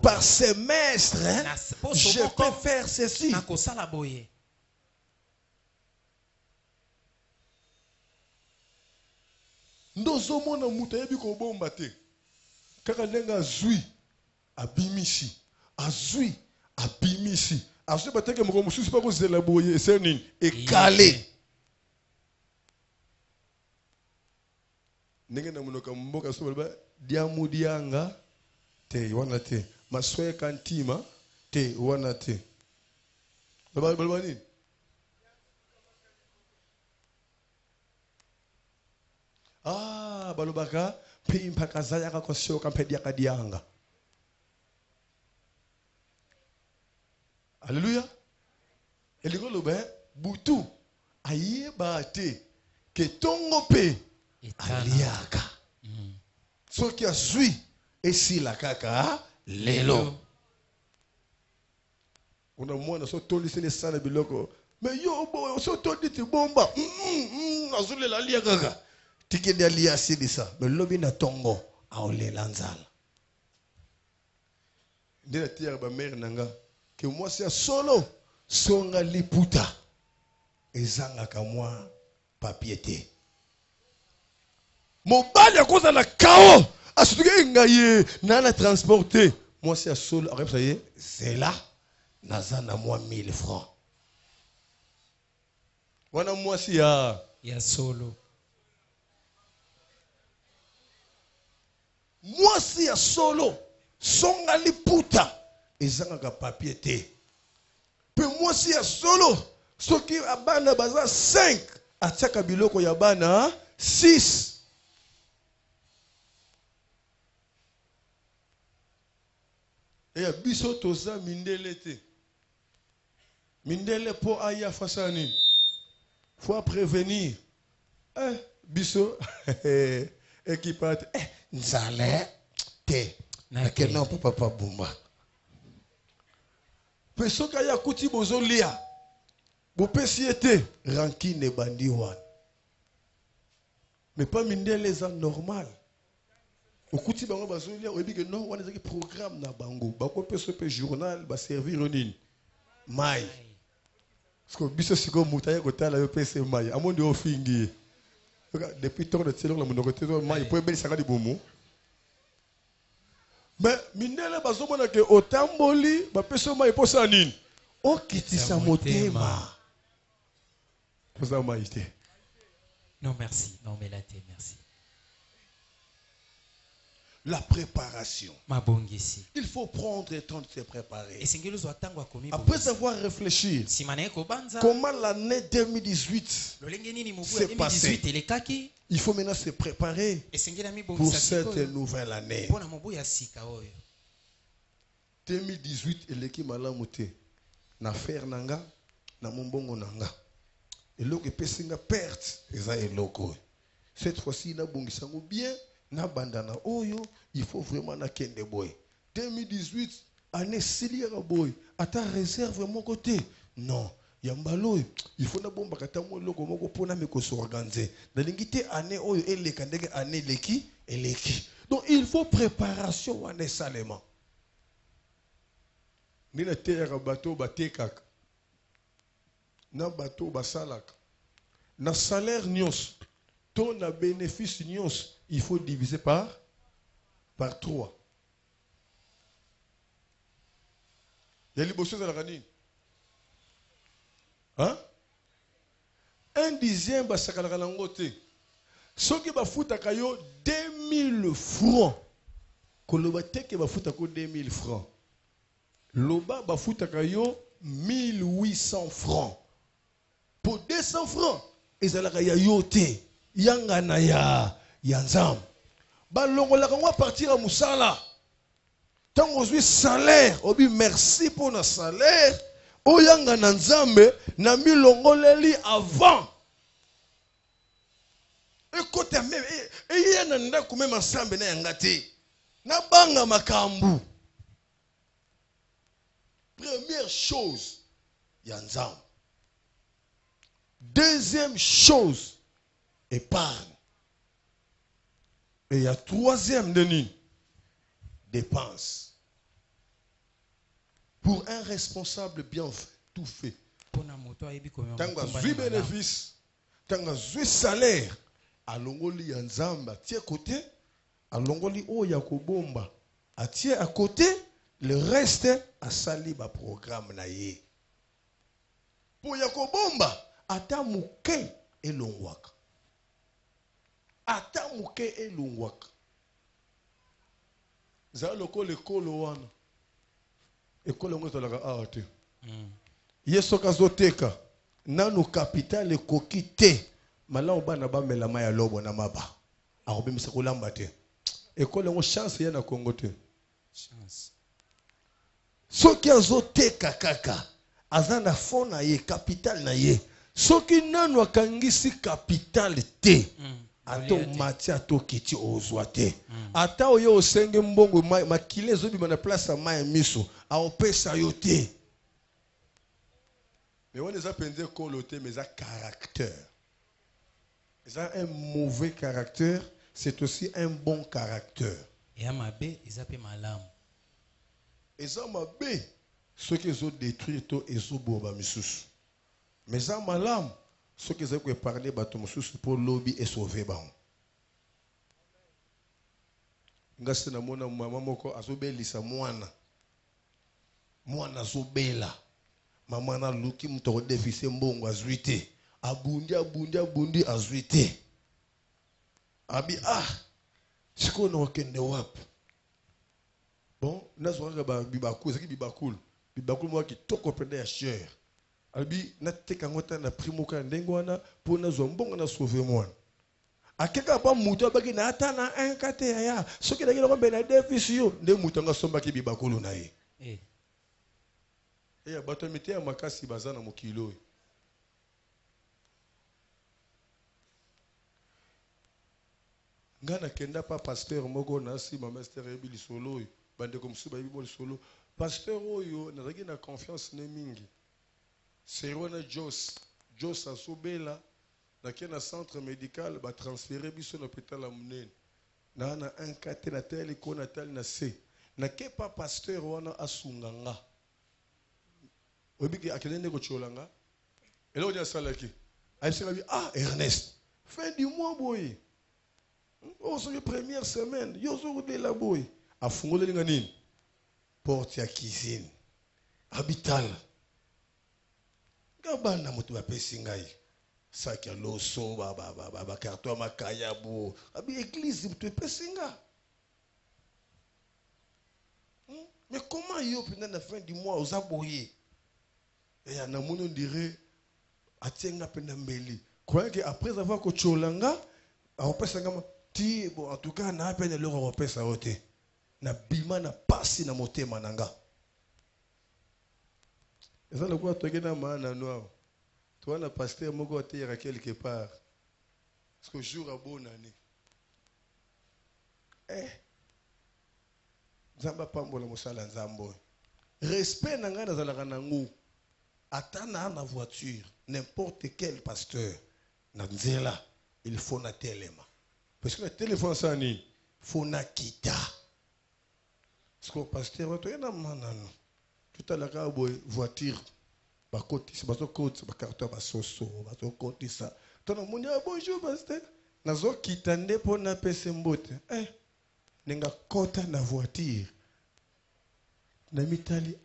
Par semestre, je peux faire ceci. Ndozomona mutayebi ko bomba te. Kaka nenga azui abimisi. Azui abimisi. Azui bateke moko mususu pa ko zela boye esenini ekale. Nenge na munoka mboka so ba diamu dianga te wana te. Maswe kantima te wana te. Baba nini? Ah, balobaka pimpa kazaya kakosio kampedia kadianga. Alléluia. Elingo lobe butu ayeba te ke tongo pe aliaka. Soki asui esila kaka lelo. Una mwana so toli sene sana biloko. Me yo bo so toli ti bomba. Azule la lia kaka. Tikende alia sidisa. Me lobi na tongo aole lanzala. Ndela tiara ba mère nanga ke moi c'est solo songa liputa. Ezanga ka moi papier. Mobali akoza na kao. Asutuke ngaye nana transporter. Moi c'est solo. Arrête ça y est, c'est là. Nazana moi 1000 francs. Wana moi si ya solo. Moi si ya solo songa liputa ezanga ka papier te. Pe moi si ya solo soki abana baza 5 ataka biloko ya bana 6. Et biso toza mindele te. Mindele po aya fasani. Faut prévenir. Biso équipate nzale te. Nakena papa bumba. Peso kaya kuti bozo lia. Bo pesiete rankine bandi wan. Mais pas mindele za normal. Okuti bango bazolia oyebi ke non wana ezaki programme na bango bako peso pe journal ba servir nini mai parce que biso siko mutaya kotala yo pese mai amondi ofingi depuis temps de telo la monoko teto mai po ebeli saka libomo mais mindele bazomona ke otamboli ba peso mai posa nini okitisa motema posa mai te. Non merci, non mais là t'es merci. La préparation. Il faut prendre le temps de se préparer. Après avoir réfléchi, comment l'année 2018 s'est passée, il faut maintenant se préparer pour cette nouvelle année. 2018, eleki malamuté. Na faire nanga, na mombongo nanga. Eloko pesinga perte, eza eloko. Cette fois-ci, na bongisango bien. Na bandana oyo il faut vraiment na kende boy 2018 année siliera boy ata réserve mon côté non Yambalo, il faut na bomba kata mo loko moko pona me ko s'organiser. Na lingité année oyo eleka ndenge année eleki. Donc il faut préparation wane salema. Ni na terre bateau batekaka. Na bateau basalaka. Na salaire nyos. Ton na bénéfice nyos, il faut diviser par 3. Il y a les bosses de la canine. Hein? 1/10 basakala langote. Soki bafuta kayo 2000 francs. Koloba teke bafuta ko 2000 francs. Loba bafuta kayo 1800 francs. Pour 200 francs, ezalaka ya yote. Yanga na ya nzam. Balongola kango partir à musala. Tant aujourd'hui salaire, obi merci pour notre salaire. Oyanga na nzambe na milongoleli avant. Écoute même et yana ndako même ensemble na yangate. Na banga makambu. Première chose, yanzam. Deuxième chose, épargne. Et il y a troisième déni, dépense. Pour un responsable bien fait, tout fait. Tanga zui bénéfice, tanga zui salaire, alongoli yanzamba, tiens côté, alongoli o yakobomba, a tiens à côté, le reste a sali ba programme na ye. Pour yakobomba, ata muke elongwaka. Ata muke elongwaka. Za loko lekolo wana. Ekolo ngo tolaka ate. Yeso kazoteka nanu capital ekoki te. Malamu bana bamela maya lobo na maba. Akobimisa kolamba te. Ekolo ngo chance ya na Kongo te. Chance. Soki azoteka kaka azana fona ye capital na ye. Soki nanu akangisi capital te. Ato mati ato kiti ozwate. Ata oyo osenge mbongo makile zobi mana place ma miso a opesa yote. Mais on les a pendé coloté mais ça caractère. Ça un mauvais caractère, c'est aussi un bon caractère. Et à ma bé, ils appellent ma lame. Et ça ma bé, ce qu'ils ont détruit tout et ont boba misus. Mais ça ma lame. Ce que j'ai parlé pour lobby et sauver ba. Ngasi na mona mama moko azobelisa mwana. Mwana azobela. Mama na luki mutoko defise mbongo azuite. Abundi azuite. Abi siko no kende wap. Bon, nazo ba bibakul, c'est qui bibakul. Bibakul moi qui toko prendre ya cher. Albi na teka ngota na primo ka ndengwana pour na zombonga na sauver moi. Akeka pa muto abaki na ata na un kate ya. Soki na ngina ko bena defisio nde muto nga somba ki bibakulu na ye. Ya bato mite ya makasi bazana mokilo. Ngana kenda pa pasteur moko na si ma master ebili solo bande comme ça ba bibol solo. Pasteur oyo na regi na confiance ne mingi. Serona Jos asobela na kena centre médical ba transférer biso na hôpital la munene. Na un kate na tel ko na tel na C. Na ke pa pasteur wana asunganga. Obiki akelende ko cholanga. Elo dia salaki. Aïsera bi Ernest. Fin du mois boy. On se première semaine, yo zo de la boy. Afungole nganini. Porte ya cuisine. Habital. Gabana mutu ba pesingai. Saki loso ba carton makaya bo. Abi église mutu pesinga. Mais comment yo pendant la fin du mois aux aboyés? Et y a na mono dirait atienga penda mbeli. Croyez que après avoir ko cholanga, a opesanga ti bon en tout cas na peine le opesa ote. Na bima na pasi na motema nanga. Et ça le quoi toi na mana noir. Toi na pasteur moko te ya quelque part. Parce que jour à bonne année. Zamba pambola mosala nzambo. Respect nanga na zalaka nangu. Atana na voiture, n'importe quel pasteur, nanzela, il faut na téléma. Parce que le téléphone ça ni, faut na kita. Parce que le pasteur, il y a un tout à l'heure, voiture, ba côté, c'est ba côté, ba carton, ba soso, ba côté ça. Ton mon dit bonjour pasteur. Nazo kitande pour na pese mbote. Nenga kota na voiture. Na mitali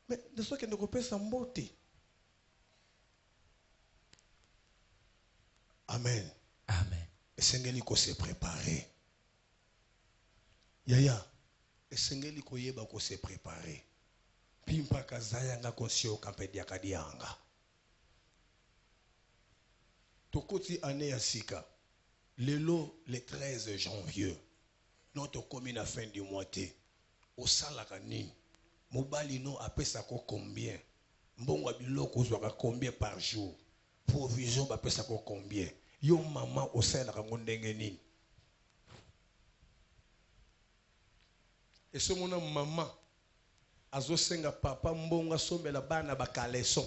mais de ce que nous pesa mbote. Amen. Amen. Et sengeli ko se préparer. Yaya. Et sengeli ko yeba ko se préparer. Pimpa kazaya nga konsio kampedia kadianga. Tokoti année ya sika. Lelo le 13 janvier. Notre commune à fin du mois té. Au salaka nini. Mobali no apesa ko combien? Mbongo biloko zwaka combien par jour? Provision ba pesa ko combien? Yo maman au salaka ngondenge nini? Et ce mon maman azo senga papa mbonga sombela bana bakaleso.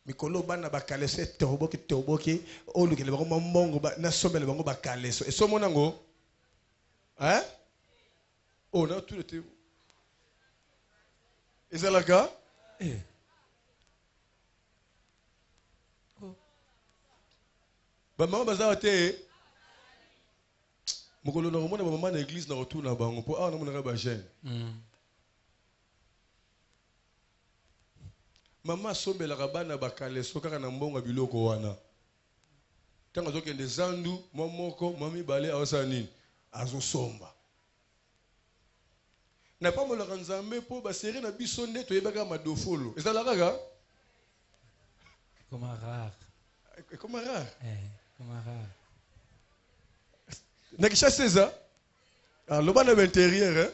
Mikolo bana bakaleso toboki olukele bango mbongo na sombela bango bakaleso. Et ce mon ngo hein? Oh, là, tout était. Et c'est là que? Maman, baza te. Mokolo na komona maman na église na retour na bango po na mona ba jeune. Maman sombela bana bakaleso kaka na mbongo biloko wana. Tanga zokende zandu momoko mami bale awasa nini? Azo somba. Na pas mo la nzambe po ba série na biso nde to yebaka madofolo. Ezala kaka? Comme rare. Comme rare. Comme rare. Na Kinshasa ça? Ah, le bas de l'intérieur hein?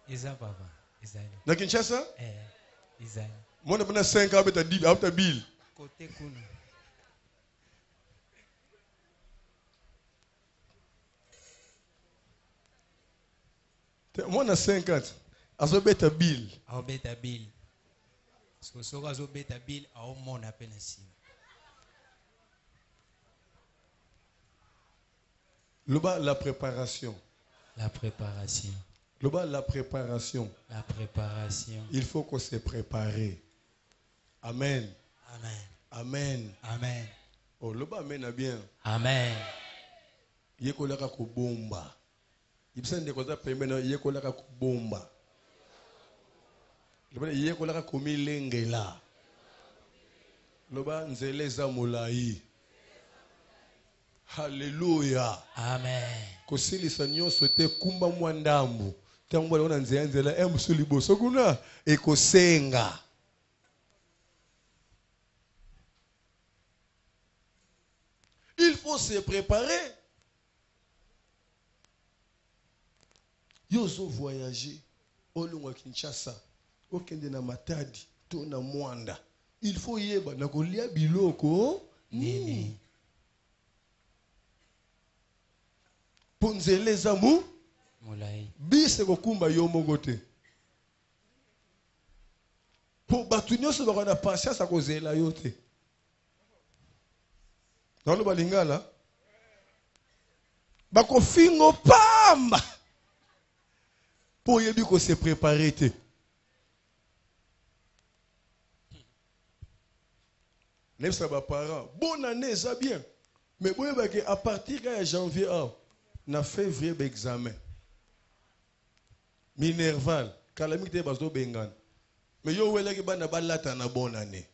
Isa papa, Isa. Na Kinshasa? Isa. Moi na 5 ans beta 10 after bill. Côté kuna. Moi, on a 50. Azo beta bill. Azo beta bill. Parce que so azo beta bill, azo mon appel ainsi. Le bas, la préparation. La préparation. Le bas, la préparation. La préparation. Il faut qu'on se prépare. Amen. Amen. Amen. Amen. Oh, le bas mène bien. Amen. Yekolaka ko bomba. Ibisa ndekoza pembena yekolaka ko bomba. Le bas yekolaka ko milengela. Le bas nzeleza molai. Hallelujah. Amen. Kosilisa nyonso te kumba mwandambu. Tango bala ona nzela emsuli boso kuna ekosenga. Il faut se préparer. Yozo voyager olungwa Kinshasa okende na Matadi to na Mwanda. Il faut yeba na kolia biloko nini. Ponzeleza mu mulai. Bise kokumba yo mogote. Po batu nyonso bakona patience akozela yo te. Nalo balingala. Bako fingo pamba. Pour yebi ko se préparer te. Même ça va parents. Bonne année ça bien. Mais bon à partir de janvier na février examen. Minerval, calamité bazo bengan. Mais yo wela ki bana balata na bonne année.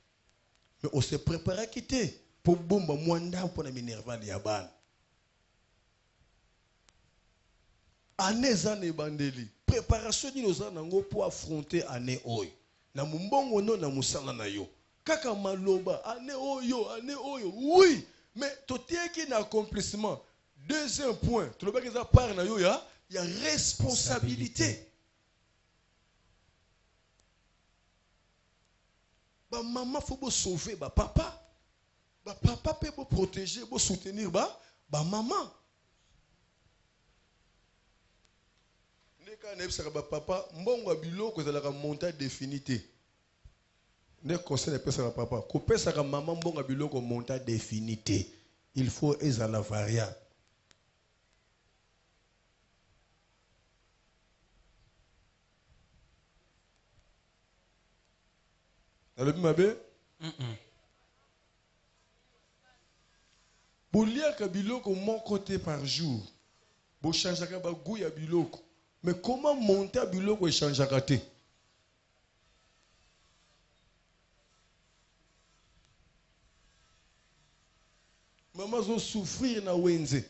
Mais on se prépare à quitter pour bomba mwanda pour na minerval ya ban. Année zane bandeli. Préparation ni nos nango pour affronter année oyo. Na mumbongo no na musala na yo. Kaka maloba année oyo. Oui, mais totieki na accomplissement. Deuxième point, tout le monde qui a parlé na yo ya, il y a responsabilité. Ba maman faut vous sauver ba papa. Ba papa peut vous protéger, vous soutenir ba maman. papa mbongo biloko ezalaka montage définité. Ne conseil pesa papa ko pesa ka maman mbongo biloko montage définité. Il faut ezala variable. Alobi mabe? Boliaka biloko mon côté par jour. Bo changeaka ba goût ya biloko. Mais comment monter à biloko et changer à côté? Maman zo souffrir na wenze.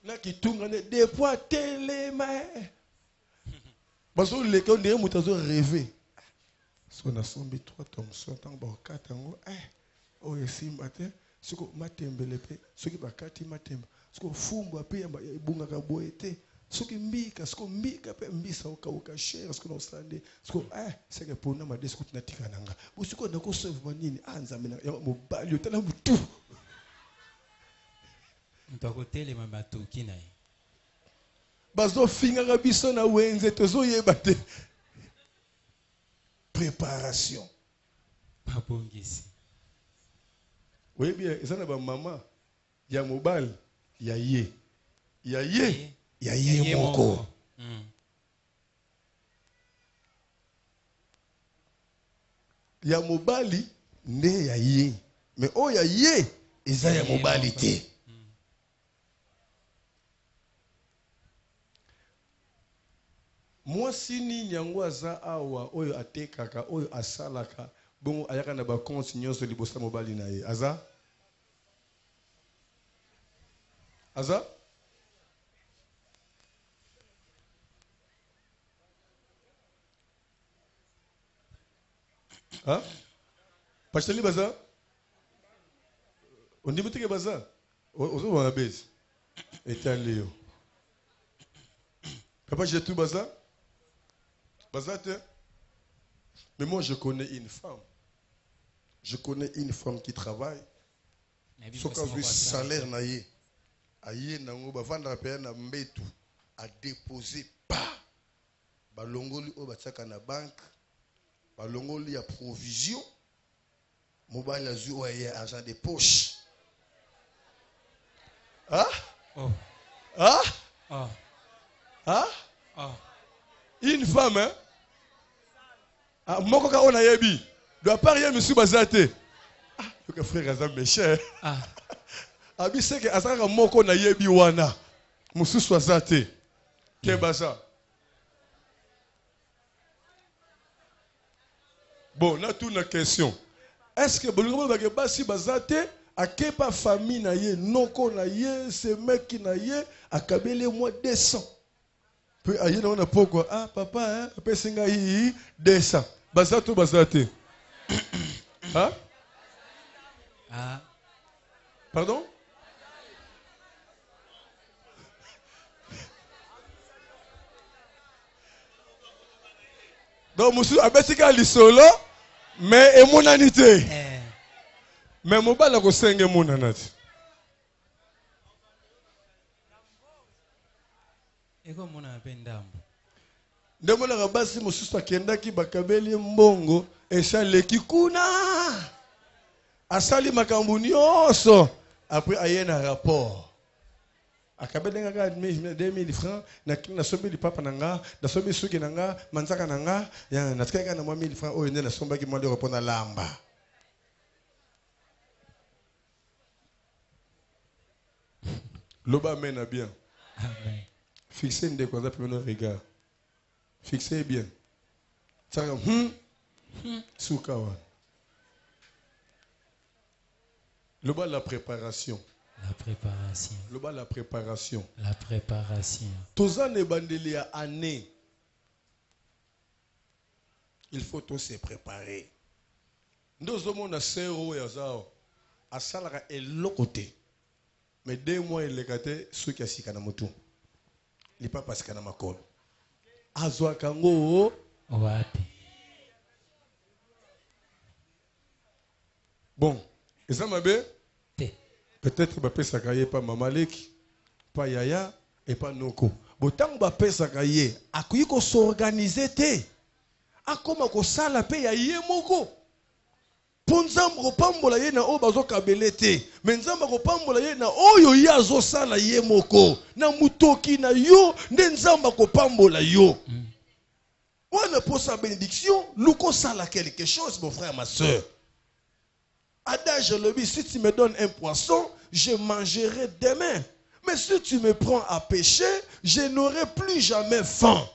Na kitunga ne des fois téléma. Bazo le kon de mutazo rêver. So na sombi 3 tomes so tant ba 4 ngo o esimba te siko matembele pe soki bakati matemba siko fumbu pe ibunga ka boete. Soki mbika siko mbika pe mbisa uka share siko no stande siko seke pona made siko tunatika nanga usiko ndako serve manini anzambe na mobali otala mutu ntako tele mabatuki na ye bazo finga ka biso na wenze tozo yeba te préparation babongisi oui bien ezana ba mama ya mobali ya ye ya ye moko. Ya mobali nde ya ye. Mais o ya ye eza ya mobali te. Mwasi nini yango aza awa oyo atekaka oyo asalaka bongo ayaka na ba compte nyonso libosa mobali na ye. Aza? Hein? Pacheli baza? On dit que baza? Ozo wana base. Etaleo. Papa j'ai tout baza? Baza te? Mais moi je connais une femme. Je connais une femme qui travaille. Sauf qu'à vu salaire na ye. Aye nango ba vendre payer na mbetu a déposer pas. Ba longoli o bataka na banque. Balongoli ya provision mobile azu oye argent de poche. Une femme moko ka ona yebi doit pas rien monsieur bazate le frère azam méchant abi seke azaka moko na yebi wana mususu azate ke baza. Bon, là, toute la question. Est-ce que Bolongo va basi bazate a kepa famille na ye, noko na ye, ce mec qui na ye, a kabele moi 200. Puis aye na on a pourquoi papa pe singa yi 200. Bazato bazate. Hein? Pardon? Donc monsieur abetika lisolo mais emonanité. Mais mobala ko senge monanati. Eko mona pendambo. Ndemo na basi mususu akendaki bakabeli mbongo eshaleki kuna. Asali makambo nyonso après ayena rapport. Akabeli ngaka 2000 francs na sombi li papa nanga na sombi suki nanga manzaka nanga ya natikaka na 1000 francs oyo nde na sombaki mwa de répondre lamba. Loba mena bien. Amen. Fixez une découverte pour nos regards. Fixez bien. Ça soukawa. Loba la préparation. La préparation. Loba la préparation. La préparation. Toza ne bandeli ya année. Il faut tous se préparer. Nous sommes na sero ya zao. Asalaka elokote. Mais 2 mois il lekate ceux qui asika na moto. Il pas parce kana makolo. Azwa kango wapi. Bon, et ça m'a bien. Peut-être que papa Sakaye pas Mamalek, pas Yaya et pas Noko. botango ba pesa ka ye akuyi ko s'organiser te akoma ko sala pe ya ye moko po nzambe kopambola ye na oyo bazokabele te me nzambe kopambola ye na oyo ye azosala ye moko na mutoki na yo nde nzambe kopambola yo wana po sa bénédiction luko sala quelque chose mon frère ma soeur adage le si tu me donnes un poisson je mangerai demain mais si tu me prends à pêcher je n'aurai plus jamais faim.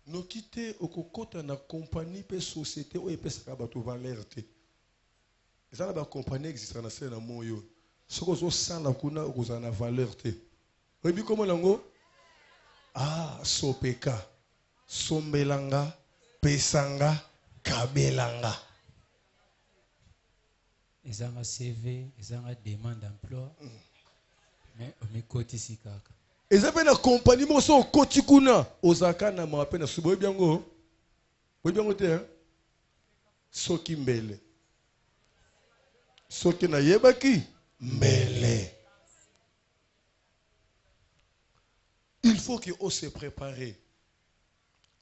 Nous quitter au kokota na compagnie pe société ou epesaka bato valeur te. Eza na ba compagnie existe na sena moyo. Soko zo sala kuna okozana na valeur te. Oyebi komo lango? Ah, sopeka. Sombelanga, pesanga, kabelanga. Ezanga CV, ezanga demande d'emploi. Mais on écoute ici kaka. Eza pe na compagnie mo so koti kuna ozaka na mape na subo biango. Boy biango te hein? Soki mbele. Soki na yebaki mbele. Il faut que on se prépare.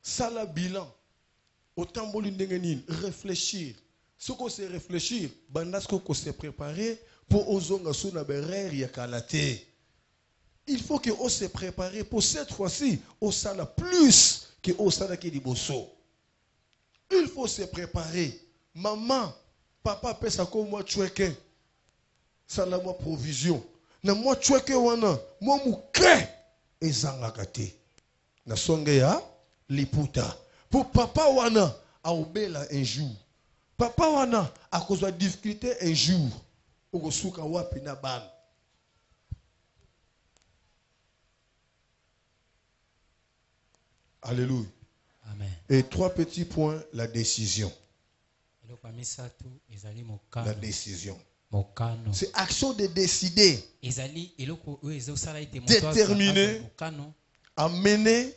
Ça la bilan. Autant boli ndengenine réfléchir. Ce qu'on se réfléchir, bandasko ko se préparer pour ozonga suna berer ya kalate. Il faut que on se prépare pour cette fois-ci, au sala plus que au sala qui dit bosso. Il faut se préparer. Maman, papa pèse à quoi moi tueke. Ça la moi provision. Na moi tueke wana, moi mouke ezangakate. Na songe ya liputa. Pour papa wana a obela un jour. Papa wana a cause de difficulté un jour. Ogosuka wapi na ban. Alléluia. Amen. Et 3 petits points, la décision. La décision. C'est action de décider. Déterminer. Amener.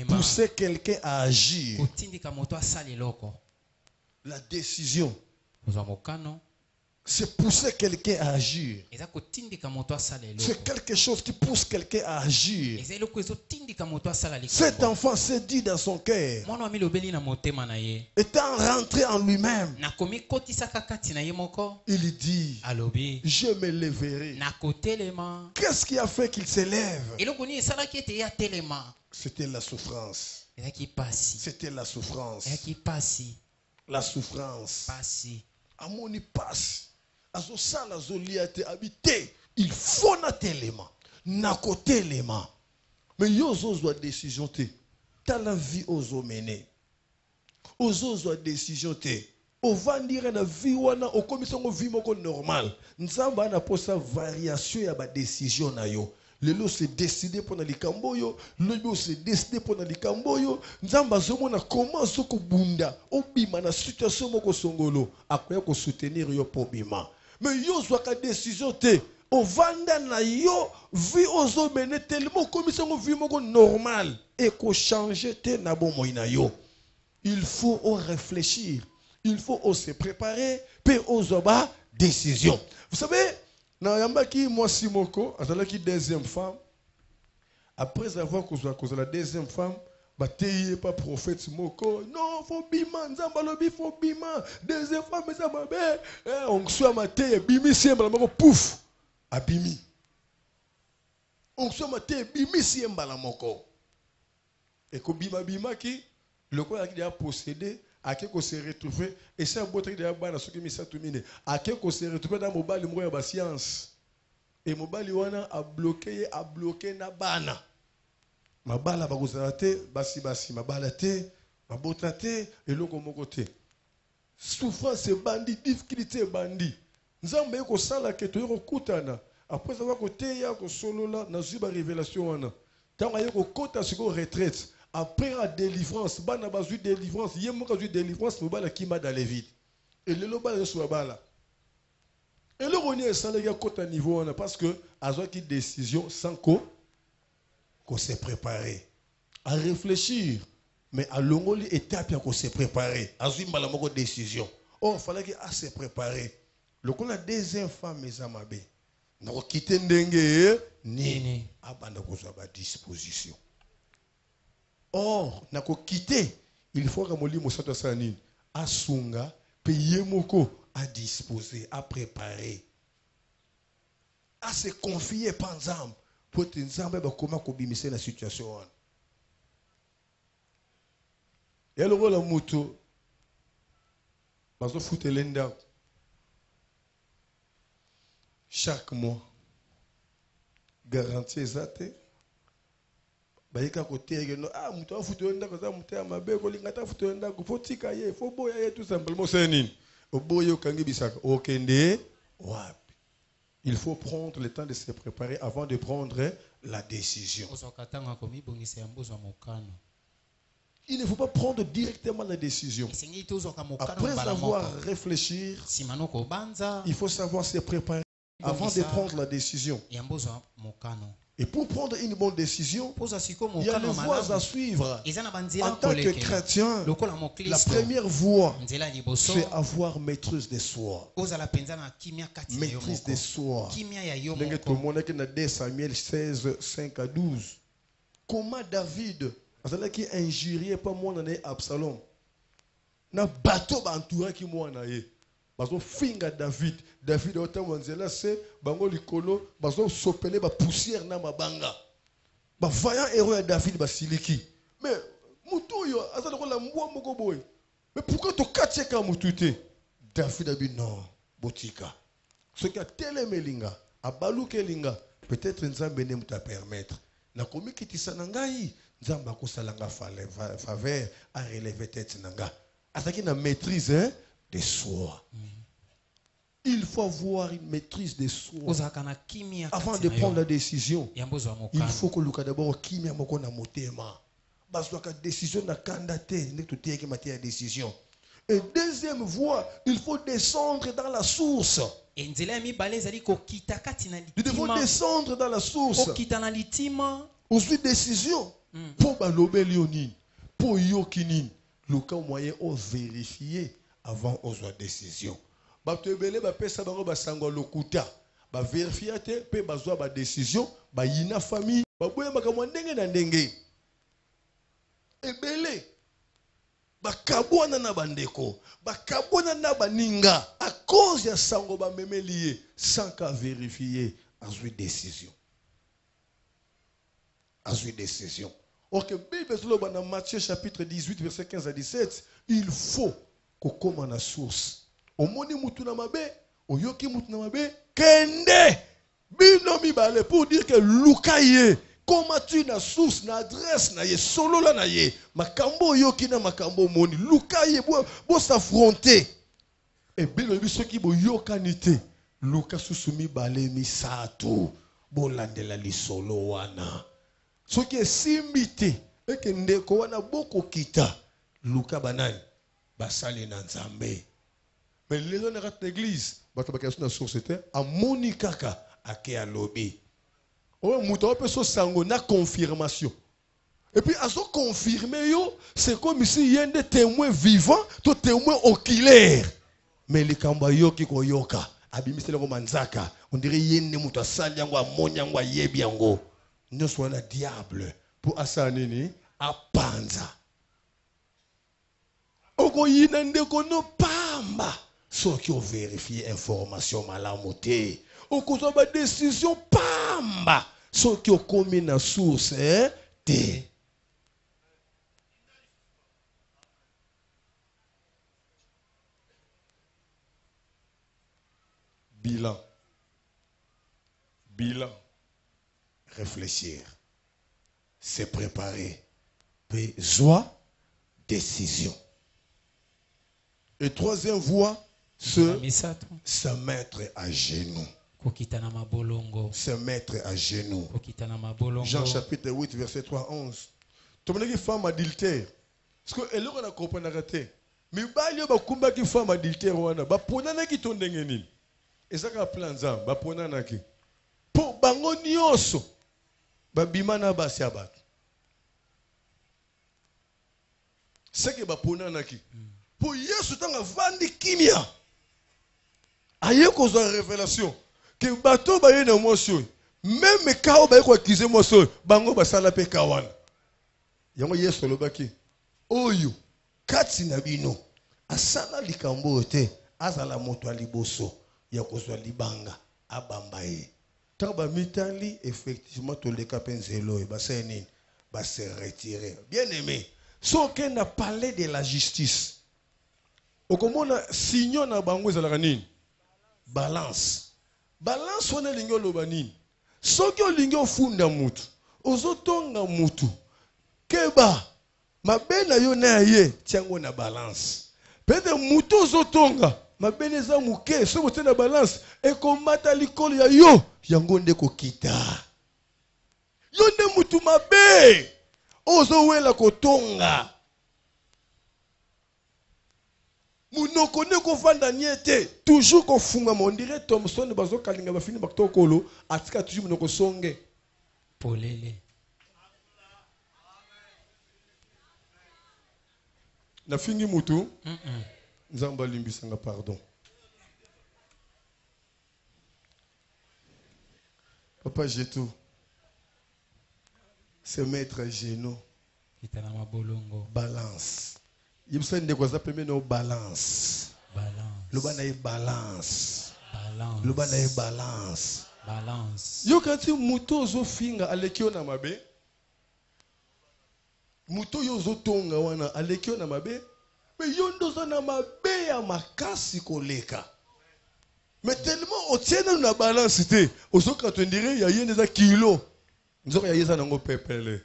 Pousser quelqu'un à agir. La décision. C'est pousser quelqu'un à agir. C'est quelque chose qui pousse quelqu'un à agir. Cet enfant s'est dit dans son cœur, étant rentré en lui-même, il dit, je me lèverai. Qu'est-ce qui a fait qu'il se lève? C'était la souffrance. C'était la souffrance. La souffrance. Amoni passe. Azosala zoliate habité. Il faut na télément. Na côté l'élément. Mais yozo doit décision te. T'as la vie ozo mener. Ozo doit décision te. O va dire na vie wana o commission o vie moko normal. Nzamba na posa variation ya ba décision na yo. Lelo se décider pour na likamboyo, lelo se décider pour na likamboyo, nzamba zomona comment soko bunda, obima na situation moko songolo, akoya ko soutenir yo po bima. Mais yo zwaka décision te, o vanda na yo, vie ozo mene tellement commission vie moko normal et ko changer te na bon moina yo. Il faut réfléchir, il faut se préparer, pe ozoba décision. Vous savez, na yambaki moi Simoko, azalaki deuxième femme. Après avoir causé la deuxième femme, bateye pas prophète Simoko. Non, faut bima, nzamba lobi faut bima. Deuxième femme ça ma belle. On soit maté bimi siemba moko pouf. Abimi. On soit maté bimi siemba la moko. Et ko bima bima ki le quoi qui a possédé à qui qu'on s'est retrouvé et c'est un beau truc de la bana ce qui m'est satumine à qui qu'on s'est retrouvé dans mobile moi ya science et mobile wana a bloqué na bana mabala ba kozalate basi mabala te mabota te et loko moko te souffrance bandi difficulté bandi nzambe ko sala ke to kutana après avoir côté ya ko solola na zuba révélation wana tant ayeko kota siko retraite. Après la délivrance, bana bazu délivrance, yemo kazu délivrance, mobala kima dans les vides. Et le loba le swabala. Et le ronier ça les gars côté niveau parce que azo qui décision sans qu'on se prépare à réfléchir. Mais à l'ongoli étape pour se préparer. Azimba la moko décision. Oh, il fallait qu'il se préparer. Le coup la deuxième femme mes amabe. N'a pas quitté ndenge ni abanda kozwa ba disposition. Or, n'a pas quitté. Il faut que moli mosato sanine asunga payer moko à disposer, à préparer, à se confier par exemple pour te dire comment combiner la situation. Et alors la moto, parce que foute l'enda chaque mois, garantie exacte. Bayika côté ah muto foute l'enda comme ça muto amabe ko lingata foute l'enda ko fotika ye fo boya ye tout simplement c'est nini oboyo kangi bisaka okende wapi. Il faut prendre le temps de se préparer avant de prendre la décision. Il ne faut pas prendre directement la décision. Après avoir réfléchi, il faut savoir se préparer avant de prendre la décision. Et pour prendre une bonne décision, il y a les voies à suivre. En tant que chrétien, la première voie, c'est avoir maîtrise de soi. Maîtrise de soi. Dans 2 Samuel 16, 5 à 12. Comment David, qui injuriait pas moi dans Absalom, na bateau entouré qui moi na ye. Bazo finga David otamanzela se bango likolo bazo sopele ba poussière na mabanga. Ba vaillant héros ya David basiliki. Mais mutu yo azali ko la mbwa moko boy. Mais pourquoi to katcheka mutute? David a dit non, botika. Ce qui a telemelinga, abalukelinga, peut-être nzambe ne muta permettre. Na komi kitisa nangai, nzamba ko salanga faveur à relever tête nanga. Ataki na maîtrise de soi. Il faut avoir une maîtrise de soi. Avant de prendre la décision, il faut que l'on d'abord kimia moko na motema. Parce que la décision n'a candidaté, n'est tout qui matière la décision. Et deuxième voie, il faut descendre dans la source. Nous devons descendre dans la source. Aussi décision pour balobe lionine, pour yokinin, le cas moyen au vérifier avant aux décision. Batebele ba pesa bango basango lokuta ba vérifier te pe bazwa ba décision ba yina famille ba boye makamwa ndenge na ndenge ebele ba kabwana na bandeko ba kabwana na baninga à cause ya sango ba memelié sans qu'à vérifier azwi décision OK Bible solo dans Matthieu chapitre 18 verset 15 à 17 il faut qu'on commence la source. Omoni mutu na mabe, oyoki mutu na mabe, kende bino mibale pour dire que lukaye, comment tu na source na adresse na ye solo la na ye, makambo oyoki na makambo moni, lukaye bo s'affronter. Et bino biso ki bo yokanite, luka susu mibale misato, bo landela li solo wana. Ce qui est simité, et que ndeko wana boko kita, luka banani, basali na nzambe. Mais les gens de l'église, la source était à Monikaka, à Kéalobi. On peut se sango na confirmation. Et puis, à se confirmer, c'est comme si il y a des témoins vivants, des témoins oculaires. Mais les kambayo qui koyoka, abimisele ko manzaka, on dirait yende muta salyango amonyango yebiango. Nous sommes le diable pour asanini à panza. Oko yinende kono pamba. Ceux qui ont vérifié information malamoté. Au cause de la décision, pamba. Ceux qui ont commis la source, té. Bilan. Réfléchir. Se préparer. Puis, joie, décision. Et troisième voie, se mettre à genoux. Se mettre à genoux. Jean chapitre 8, verset 3 à 11. Tu me dis femme adultère. Parce que elle a compris la raté. Mais il y a une femme adultère. Il y a qui ton dengenin. Et ça a plan zam. Il y a qui. Pour bango nyoso. Babimana basiabat. C'est que bapona naki. Pour Yesu tanga vandi kimia. Aye kozwa révélation que bato ba yena moso. Même kao ba ko akize moso, bango basala pe kawana. Yango Yesu lobaki. Oyo kati na bino asala likambo te azala moto aliboso ya kozwa libanga abamba ye. Taba mitali effectivement to le kapenzelo e basenini ba se retirer. Bien aimé, so ken a parlé de la justice. Okomona signon na bango ezalaka nini? Balance. Balance wana lingo loba nini? Soki olingi ofunda mutu, ozotonga mutu. Keba mabe na yo na ye tiango na balance. Pede mutu ozotonga mabe za muke so bote na balance ekomata likolo ya yo yango nde kokita. Yo nde mutu mabe ozowela kotonga. Munoko ne ko vanda niete toujours ko funga mon dirait Thomson bazo kalinga ba fini bakotokolo atika toujours munoko songe polele na fingi mutu nzamba limbisanga pardon papa Jetou c'est maître Geno kitana mabolongo balance. Il me de quoi ça permet nos balance. Balance. Le bana est balance. Balance. Le bana est balance. Balance. Yo kati muto zo finga alekio na mabe. Muto yo zo tonga wana alekio na mabe. Mais yo ndoza na mabe ya makasi koleka. Mais tellement otiena na balance te. Ozo ka to ndire ya yene za kilo. Nzoka ya yeza nango pepele.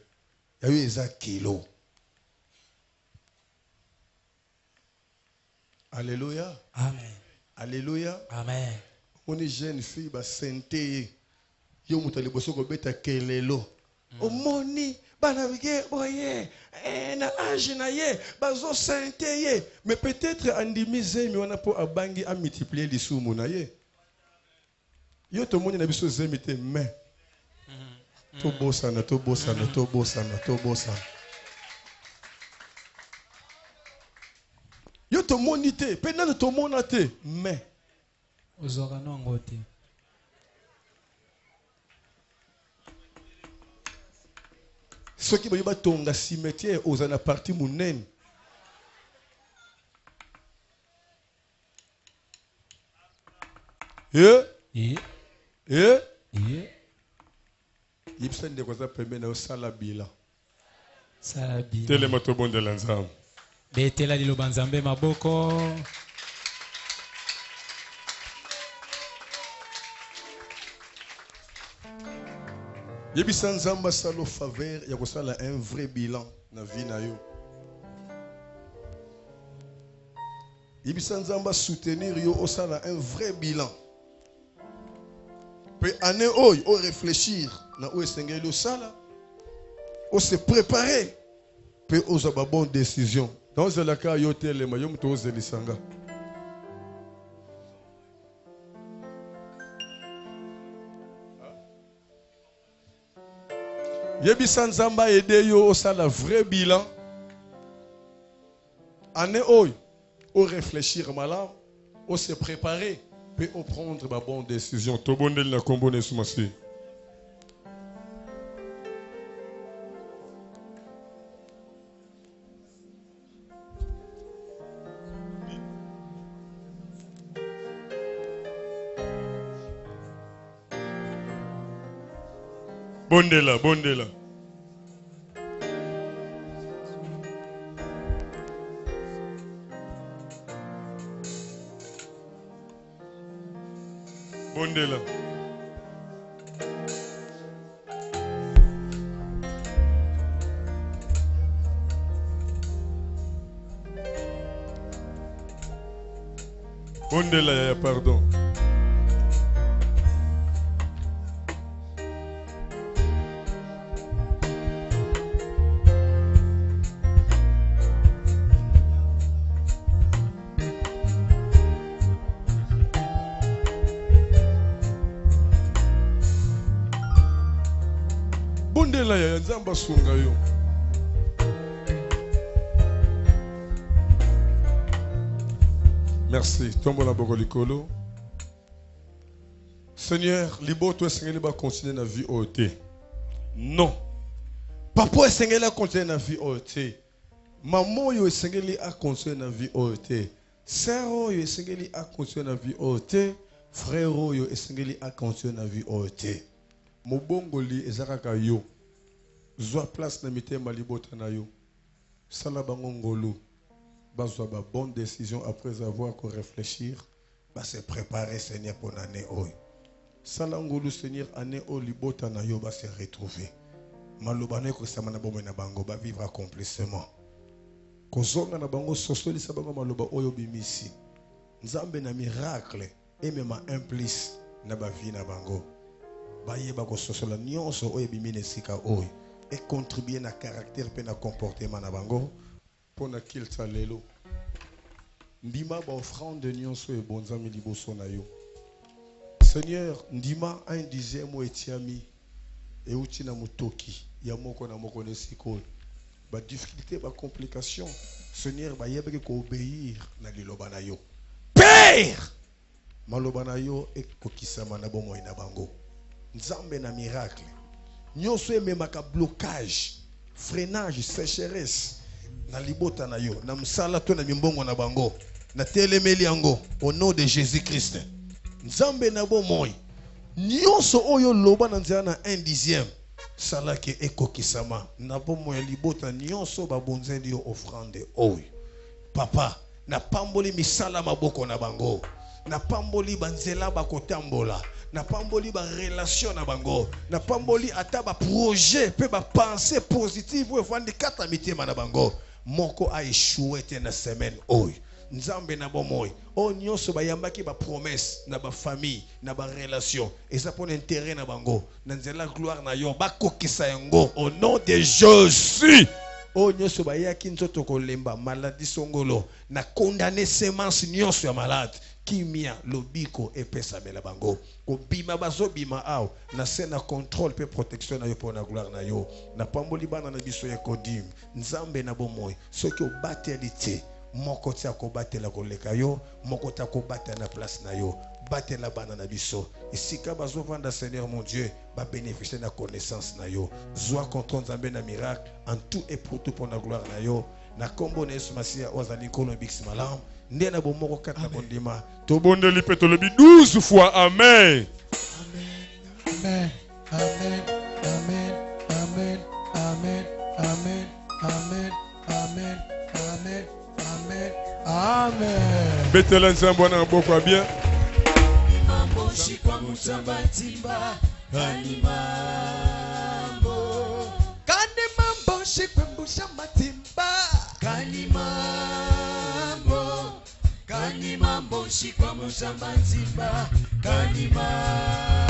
Ya yo eza kilo. Alléluia. Amen. Alléluia. Amen. On est jeune fille, ba sente. Yo mutali boso ko beta kelelo. O moni bana bige boye na âge na ye bazo sente ye. Mais peut-être andimize mi wana po abangi a multiplier les sumu na ye. Yo to moni na biso zemite mais. To bosana, to bosana, to bosana, to bosana. Yo to monite, pendant to monate, mais ozora nongote. Ce qui va tonga cimetière aux ana parti munen. Yipsen de quoi ça permet na sala bila. Sala bila. Tele moto bon de l'ensemble. Betela liloba nzambe maboko. Yebisa nzamba salo faveur ya kosala un vrai bilan na vie na yo. Yebisa nzamba soutenir yo osala un vrai bilan. Pe année oy o réfléchir na o esengeli osala. O se préparer. Pe oza ba bonne décision. Dans le cas yo tele ma yo mto ozelisanga. Yebisa nzamba aider yo osala vrai bilan. Année oy o réfléchir malamu, o se préparer, pe o prendre ba bonne décision. To bondel na kombo ne sumasi. Bondela, bondela. Bondela. Bondela, pardon. Bondela ya nzamba sunga yo. Merci. Tombo la bogolikolo. Seigneur, libo toi Seigneur va continuer na vie OT. Non. Papa Seigneur va continuer na vie OT. Maman yo Seigneur a continuer na vie OT. Sœur yo Seigneur a continuer na vie OT. Frère yo Seigneur a continuer na vie OT. Mobongoli ezakaka yo. Zwa place na mitema libota na yo. Sala bango ngolo. Bazwa ba bonne décision après avoir réfléchir. Ba se préparer Seigneur pour l'année oy. Sala ngolo Seigneur année o libota na yo ba se retrouver. Malobane ko samana bombe na bango ba vivre accomplissement. Kozonga na bango sosoli sa bango maloba oyo bimisi. Nzambe na miracle et même implice na ba vie na bango. Ba yeba ko sosola nyonso oyo bimine sika oyo et contribuer na caractère pe na comportement na bango pour na kilta lelo. Ndima ba offrande nyonso e bonzami liboso na yo. Seigneur, ndima 1/10 o etiami et uti na mutoki ya moko na moko nesiko. Ba difficulté ba complication. Seigneur, ba yebeke ko obéir na liloba na yo. Père, maloba na yo e kokisama na bomo ina bango. Nzambe na miracle. Nyonso ememaka blocage, freinage, sécheresse na libota na yo, na msala to na mimbongo na bango, na telemeli yango au nom de Jésus-Christ. Nzambe na bomoy. Nyonso oyo loba na nzela na 1/10 salaki ekokisama na bomoy libota nyonso babonzeli yo offrande oyo. Papa, na pamboli misala maboko na bango. Na pamboli banzela bakotambola. Na pamboli ba relation na bango. Na pamboli ata ba projet pe ba pensée positive ou vandi kata mitema na bango. Moko a échoué na semaine oy. Nzambe na bomoy. O nyonso ba yambaki ba promesse na ba famille, na ba relation. Et ça pour intérêt na bango. Na nzela gloire na yo ba kokisa yango au nom de Jésus. O nyonso ba yaki nzoto kolemba maladie songolo na condamner semence nyonso ya malade. Kimia lobiko epesa mela bango ko bima bazo bima aw na sena contrôle pe protection na yo pour na gloire na yo na pamboli bana na biso ya kodim nzambe na bomoy soki o batelité moko tia ko batela ko leka yo moko tia ko batela na place na yo batela bana na biso esika bazo vanda Seigneur mon Dieu ba bénéficier na connaissance na yo zwa contre nzambe na miracle en tout et pour tout pour na gloire na yo na kombo na Yesu Masia ozali kolo bix malam ndena bomoko kata bondima to bondeli pe to lebi 12 fois amen amen amen amen amen amen amen amen amen amen amen amen betela nzambo na boko bien mambo shikwa musamba timba kanimambo shikwa musamba timba kanimambo shikwa musamba timba kanimambo